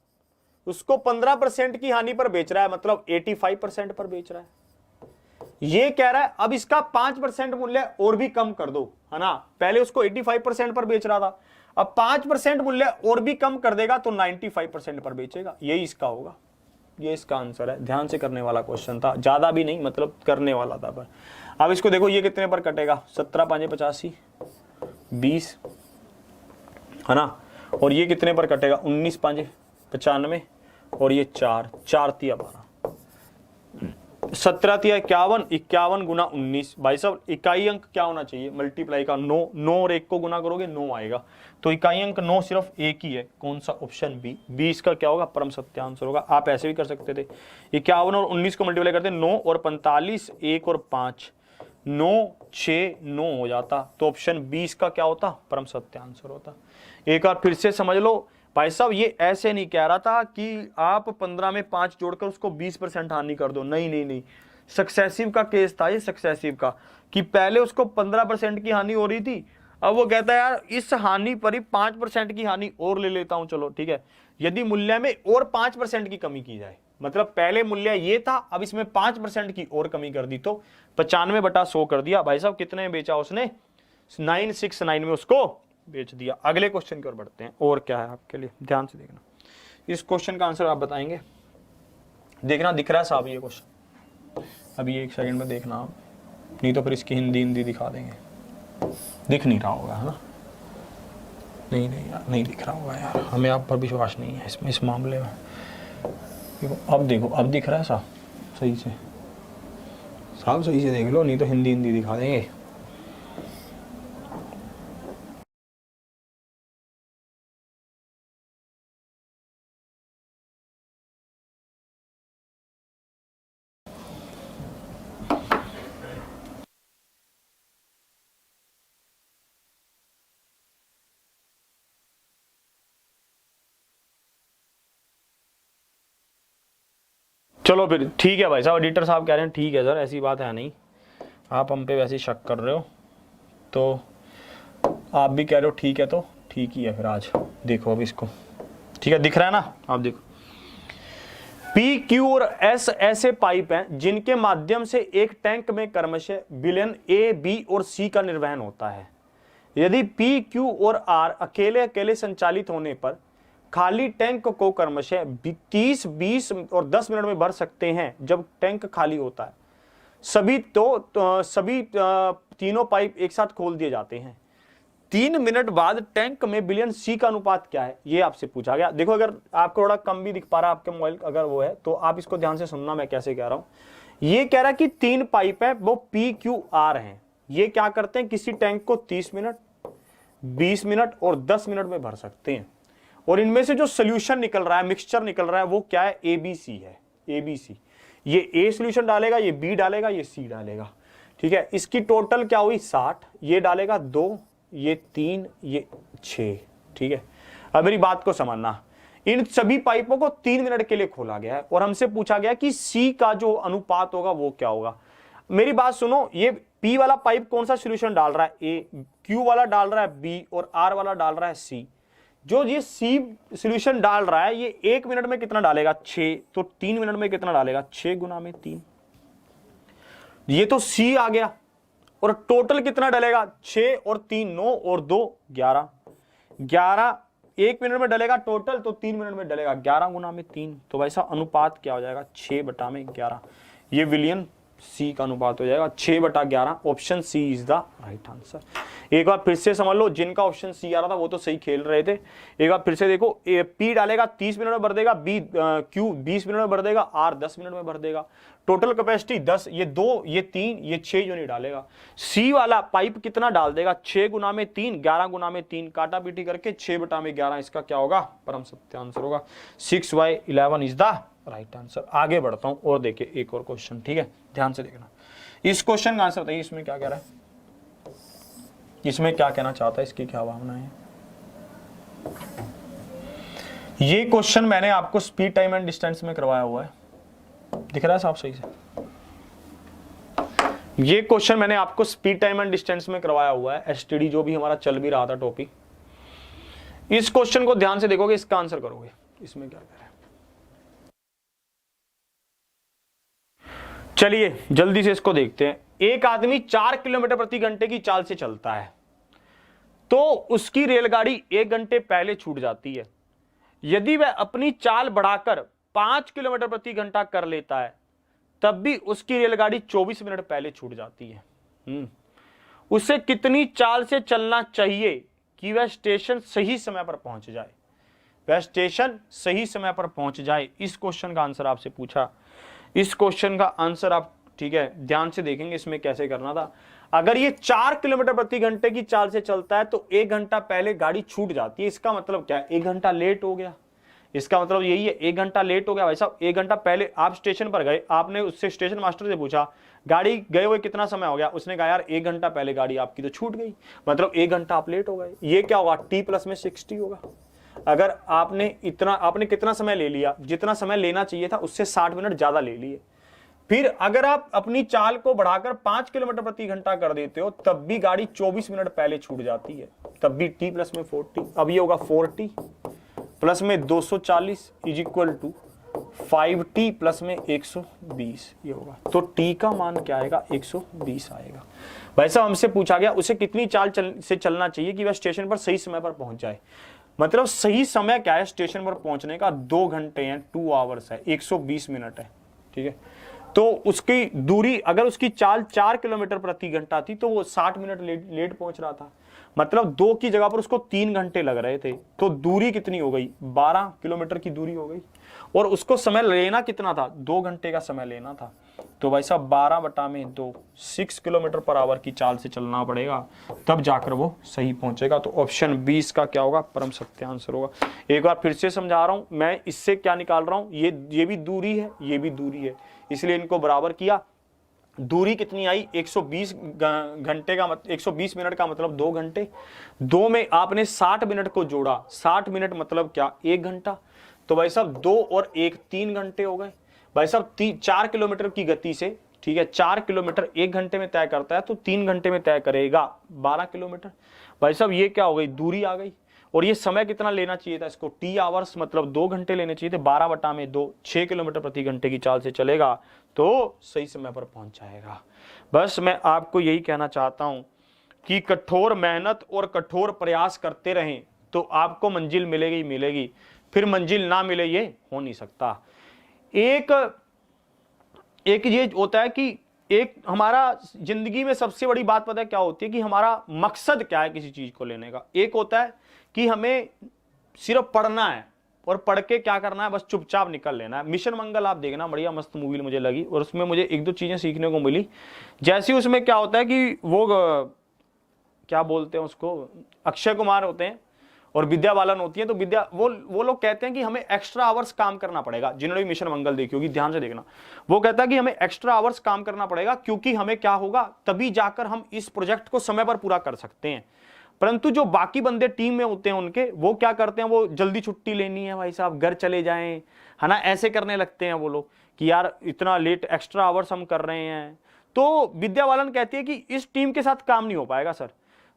उसको 15% की हानि पर बेच रहा है, मतलब 85% पर बेच रहा है। ये कह रहा है अब इसका 5% मूल्य और भी कम कर दो, है ना। पहले उसको 85% पर बेच रहा था, अब 5% मूल्य और भी कम कर देगा तो 95% पर बेचेगा। यही इसका होगा, ये इसका आंसर है। ध्यान से करने वाला क्वेश्चन था, ज्यादा भी नहीं, मतलब करने वाला था। पर अब इसको देखो, ये कितने पर कटेगा, 17 5 85, 20, है ना। और ये कितने पर कटेगा, 19 5 95, और ये 4 4 तिया 12, 17 तिया 51, 51 गुना 19। भाई साहब इकाई अंक क्या होना चाहिए, मल्टीप्लाई का 9, 9 और 1 को गुना करोगे 9 आएगा। तो इकाई अंक 9 सिर्फ एक ही है, कौन सा, ऑप्शन बी। 20 का क्या होगा, परम सत्य आंसर होगा। आप ऐसे भी कर सकते थे, 51 और 19 को मल्टीप्लाई करते 9 और 45, 1 और 5, 9 6 9 हो जाता। तो ऑप्शन 20 का क्या होता, परम सत्य आंसर होता। एक बार फिर से समझ लो भाई साहब, ये ऐसे नहीं कह रहा था कि आप 15 में 5 जोड़कर उसको 20% हानि कर दो, नहीं नहीं नहीं। सक्सेसिव का केस था ये, सक्सेसिव का, कि पहले उसको 15% की हानि हो रही थी, अब वो कहता है यार इस हानि पर ही 5% की हानि और ले लेता हूं, चलो ठीक है। यदि मूल्य में और 5% की कमी की जाए, मतलब पहले मूल्य ये था, अब इसमें 5% की और कमी कर दी, तो 95/100 कर दिया। भाई साहब कितने में बेचा उसने, 969 में उसको बेच दिया। अगले क्वेश्चन की ओर बढ़ते हैं, और क्या है आपके लिए, ध्यान से देखना। इस क्वेश्चन का आंसर आप बताएंगे, देखना दिख रहा है साहब ये क्वेश्चन, अभी 1 सेकंड में देखना आप, नहीं तो फिर इसकी हिंदी दिखा देंगे। दिख नहीं रहा होगा, है ना, नहीं नहीं यार, नहीं दिख रहा होगा यार, हमें आप पर विश्वास नहीं है इसमें, इस मामले में। देखो अब दिख रहा है साहब, सही से साहब, सही से देख लो, नहीं तो हिंदी दिखा देंगे। चलो फिर ठीक है भाई साहब, एडिटर साहब कह रहे हैं ठीक है सर, ऐसी बात है नहीं, आप हम पे वैसे ही शक कर रहे हो, तो आप भी कह रहे हो ठीक है, तो ठीक ही है फिर। आज देखो अब इसको, ठीक है दिख रहा है ना, आप देखो पी, क्यू और एस ऐसे पाइप हैं जिनके माध्यम से एक टैंक में क्रमशः विलयन ए, बी और सी का निर्वहन होता है। यदि पी, क्यू और आर अकेले अकेले संचालित होने पर खाली टैंक को क्रमशः 30, 20 और 10 मिनट में भर सकते हैं। जब टैंक खाली होता है सभी सभी तीनों पाइप एक साथ खोल दिए जाते हैं। 3 मिनट बाद टैंक में विलयन सी का अनुपात क्या है, ये आपसे पूछा गया। देखो अगर आपको थोड़ा कम भी दिख पा रहा है आपके मोबाइल अगर वो है, तो आप इसको ध्यान से सुनना मैं कैसे कह रहा हूं। ये कह रहा है कि 3 पाइप है, वो पी, क्यू, आर हैं। ये क्या करते हैं, किसी टैंक को 30 मिनट, 20 मिनट और 10 मिनट में भर सकते हैं। और इनमें से जो सोल्यूशन निकल रहा है, मिक्सचर निकल रहा है, वो क्या है, एबीसी है, एबीसी। ये ए सोल्यूशन डालेगा, ये बी डालेगा, ये सी डालेगा, ठीक है। इसकी टोटल क्या हुई 60, ये डालेगा 2, ये 3, ये 6, ठीक है। अब मेरी बात को समझना, इन सभी पाइपों को 3 मिनट के लिए खोला गया है और हमसे पूछा गया कि सी का जो अनुपात होगा वो क्या होगा। मेरी बात सुनो, ये पी वाला पाइप कौन सा सोल्यूशन डाल रहा है, ए, क्यू वाला डाल रहा है बी और आर वाला डाल रहा है सी। जो ये सी सोल्यूशन डाल रहा है ये 1 मिनट में कितना डालेगा 6, तो 3 मिनट में कितना डालेगा 6 गुना में 3। ये तो सी आ गया। और टोटल कितना डलेगा 6 और 3 9 और 2 11, 11 1 मिनट में डलेगा टोटल, तो 3 मिनट में डलेगा 11 गुना में 3। तो वैसा अनुपात क्या हो जाएगा 6/11। ये विलियन सी का अनुपात हो जाएगा 6/11। Option C is the right answer. एक बार फिर से समझ लो, जिनका ऑप्शन सी आ रहा था वो तो सही खेल रहे थे। एक बार फिर से देखो, पी डालेगा 30 मिनट में भर देगा, बी क्यू 20 मिनट में भर देगा, आर 10 मिनट में भर देगा। टोटल कैपेसिटी 10, ये 2, ये 3, ये 6 यूनिट डालेगा। सी वाला पाइप कितना डाल देगा 6 गुना में 3, 11 गुना में 3, काटा पीटी करके 6/11। इसका क्या होगा, परम सत्य आंसर होगा 6/11 इज द राइट आंसर। आगे बढ़ता हूं और देखिए एक और क्वेश्चन, ठीक है, ध्यान से देखना। इस क्वेश्चन का आंसर बताइए, इसमें क्या कह रहा है, इसमें क्या कहना चाहता है, इसकी क्या भावना है। ये क्वेश्चन मैंने आपको स्पीड, टाइम एंड डिस्टेंस में करवाया हुआ है, दिख रहा है साहब सही से। ये क्वेश्चन मैंने आपको स्पीड, टाइम एंड डिस्टेंस में करवाया हुआ है, एसटीडी जो भी हमारा चल भी रहा था टॉपिक। इस क्वेश्चन को ध्यान से देखोगे, इसका आंसर करोगे। इसमें क्या कह रहा है, चलिए जल्दी से इसको देखते हैं। एक आदमी 4 किलोमीटर प्रति घंटे की चाल से चलता है तो उसकी रेलगाड़ी 1 घंटे पहले छूट जाती है। यदि वह अपनी चाल बढ़ाकर 5 किलोमीटर प्रति घंटा कर लेता है तब भी उसकी रेलगाड़ी 24 मिनट पहले छूट जाती है। उसे कितनी चाल से चलना चाहिए कि वह स्टेशन सही समय पर पहुंच जाए, वह स्टेशन सही समय पर पहुंच जाए। इस क्वेश्चन का आंसर आपसे पूछा। इस क्वेश्चन का आंसर आप, ठीक है, ध्यान से देखेंगे इसमें कैसे करना था। अगर ये 4 किलोमीटर प्रति घंटे की चाल से चलता है तो 1 घंटा पहले गाड़ी छूट जाती है। इसका मतलब क्या है, 1 घंटा लेट हो गया। इसका मतलब यही है, 1 घंटा लेट हो गया भाई साहब। 1 घंटा पहले आप स्टेशन पर गए, आपने उससे स्टेशन मास्टर से पूछा गाड़ी गए हुए कितना समय हो गया, उसने कहा यार 1 घंटा पहले गाड़ी आपकी तो छूट गई, मतलब 1 घंटा आप लेट हो गए। ये क्या होगा, टी प्लस में 60 होगा। अगर आपने कितना समय ले लिया, जितना समय लेना चाहिए था उससे 60 मिनट ज्यादा ले लिए। फिर अगर आप अपनी चाल को बढ़ाकर 5 किलोमीटर प्रति घंटा कर देते हो तब भी गाड़ी 24 मिनट पहले छूट जाती है, तब भी टी प्लस में 40। अब ये होगा 4t प्लस में 240 is equal to 5t plus में 120, ये होगा। तो t का मान क्या आएगा, 120 आएगा। वैसा हमसे पूछा गया उसे कितनी चाल से चलना चाहिए कि वह स्टेशन पर सही समय पर पहुंच जाए। मतलब सही समय क्या है स्टेशन पर पहुंचने का, 2 घंटे हैं, 2 आवर्स है, 120 मिनट है, ठीक है। तो उसकी दूरी, अगर उसकी चाल 4 किलोमीटर प्रति घंटा थी तो वो 60 मिनट लेट पहुंच रहा था। मतलब 2 की जगह पर उसको 3 घंटे लग रहे थे। तो दूरी कितनी हो गई, 12 किलोमीटर की दूरी हो गई। और उसको समय लेना कितना था, 2 घंटे का समय लेना था। तो भाई साहब 12/2 6 किलोमीटर पर आवर की चाल से चलना पड़ेगा, तब जाकर वो सही पहुंचेगा। तो ऑप्शन 20 का क्या होगा, परम सत्य आंसर होगा। एक बार फिर से समझा रहा हूं मैं, इससे क्या निकाल रहा हूं, ये भी दूरी है, ये भी दूरी है, इसलिए इनको बराबर किया। दूरी कितनी आई, 120 घंटे का 120 मिनट का मतलब 2 घंटे। 2 में आपने 60 मिनट को जोड़ा, 60 मिनट मतलब क्या, 1 घंटा। तो भाई साहब 2 और 1 3 घंटे हो गए। भाई साहब 4 किलोमीटर की गति से, ठीक है, 4 किलोमीटर 1 घंटे में तय करता है तो 3 घंटे में तय करेगा 12 किलोमीटर। भाई साहब ये क्या हो गई, दूरी आ गई। और ये समय कितना लेना चाहिए था इसको, टी आवर्स, मतलब 2 घंटे लेने चाहिए थे। 12/2 6 किलोमीटर प्रति घंटे की चाल से चलेगा तो सही समय पर पहुंच जाएगा। बस मैं आपको यही कहना चाहता हूं कि कठोर मेहनत और कठोर प्रयास करते रहें तो आपको मंजिल मिलेगी मिलेगी, फिर मंजिल ना मिले ये हो नहीं सकता। एक ये होता है कि एक हमारा जिंदगी में सबसे बड़ी बात पता है क्या होती है कि हमारा मकसद क्या है किसी चीज को लेने का। एक होता है कि हमें सिर्फ पढ़ना है और पढ़ के क्या करना है, बस चुपचाप निकल लेना है। मिशन मंगल आप देखना, बढ़िया मस्त मूवी मुझे लगी और उसमें मुझे 1-2 चीजें सीखने को मिली। जैसे उसमें क्या होता है कि वो क्या बोलते हैं उसको, अक्षय कुमार होते हैं और विद्या बालन होती है। तो विद्या वो लोग कहते हैं कि हमें एक्स्ट्रा आवर्स काम करना पड़ेगा। जिन्होंने भी मिशन मंगल देखी होगी ध्यान से देखना, वो कहता है कि हमें एक्स्ट्रा आवर्स काम करना पड़ेगा क्योंकि हमें क्या होगा, तभी जाकर हम इस प्रोजेक्ट को समय पर पूरा कर सकते हैं। परंतु जो बाकी बंदे टीम में होते हैं उनके, वो क्या करते हैं, वो जल्दी छुट्टी लेनी है भाई साहब, घर चले जाएं, है ना, ऐसे करने लगते हैं वो लोग कि यार इतना लेट एक्स्ट्रा आवर्स हम कर रहे हैं। तो विद्या बालन कहती है कि इस टीम के साथ काम नहीं हो पाएगा सर।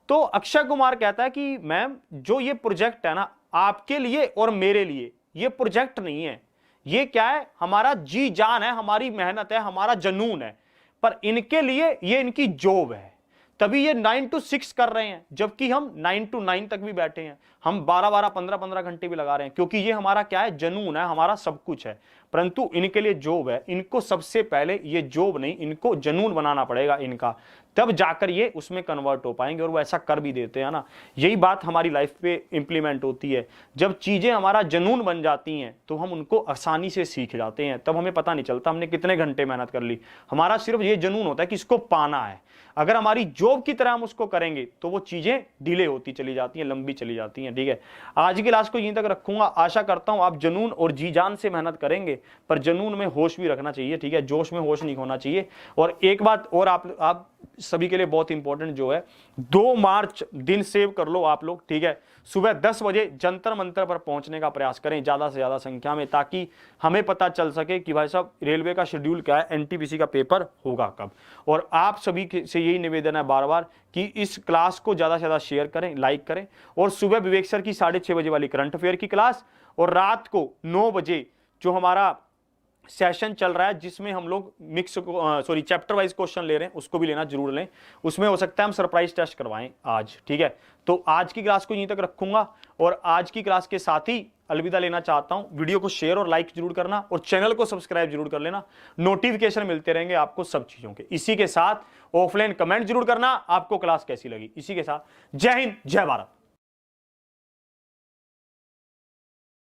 तो अक्षय कुमार कहता है कि मैम जो ये प्रोजेक्ट है ना, आपके लिए और मेरे लिए ये प्रोजेक्ट नहीं है, ये क्या है, हमारा जी जान है, हमारी मेहनत है, हमारा जुनून है। पर इनके लिए ये इनकी जॉब है, तभी ये 9 to 6 कर रहे हैं, जबकि हम 9 to 9 तक भी बैठे हैं, हम 12-12 15-15 घंटे भी लगा रहे हैं, क्योंकि ये हमारा क्या है, जुनून है, हमारा सब कुछ है। परंतु इनके लिए जॉब है, इनको सबसे पहले ये जॉब नहीं, इनको जुनून बनाना पड़ेगा इनका, तब जाकर ये उसमें कन्वर्ट हो पाएंगे। और वो ऐसा कर भी देते हैं ना। यही बात हमारी लाइफ पे इंप्लीमेंट होती है। जब चीजें हमारा जुनून बन जाती हैं तो हम उनको आसानी से सीख जाते हैं, तब हमें पता नहीं चलता हमने कितने घंटे मेहनत कर ली। हमारा सिर्फ ये जुनून होता है कि इसको पाना है। अगर हमारी जॉब की तरह हम उसको करेंगे तो वो चीजें डिले होती चली जाती हैं, लंबी चली जाती हैं। ठीक है, आज की क्लास को यहीं तक रखूंगा। आशा करता हूं आप जुनून और जी जान से मेहनत करेंगे, पर जुनून में होश भी रखना चाहिए। ठीक है, जोश में होश नहीं होना चाहिए। और एक बात और आप सभी के लिए बहुत इंपॉर्टेंट जो है, 2 मार्च दिन सेव कर लो आप लोग। ठीक है, सुबह 10 बजे जंतर मंतर पर पहुंचने का प्रयास करें ज्यादा से ज्यादा संख्या में, ताकि हमें पता चल सके कि भाई साहब रेलवे का शेड्यूल क्या है, एनटीपीसी का पेपर होगा कब। और आप सभी से यही निवेदन है बार बार कि इस क्लास को ज्यादा से ज्यादा शेयर करें, लाइक करें। और सुबह विवेक सर की 6:30 बजे वाली करंट अफेयर की क्लास, और रात को 9 बजे जो हमारा सेशन चल रहा है जिसमें हम लोग चैप्टर वाइज क्वेश्चन ले रहे हैं, उसको भी लेना जरूर लें। उसमें हो सकता है हम सरप्राइज टेस्ट करवाएं आज। ठीक है, तो आज की क्लास को यहीं तक रखूंगा और आज की क्लास के साथ ही अलविदा लेना चाहता हूं। वीडियो को शेयर और लाइक जरूर करना और चैनल को सब्सक्राइब जरूर कर लेना, नोटिफिकेशन मिलते रहेंगे आपको सब चीजों के। इसी के साथ ऑफलाइन कमेंट जरूर करना आपको क्लास कैसी लगी। इसी के साथ जय हिंद, जय भारत।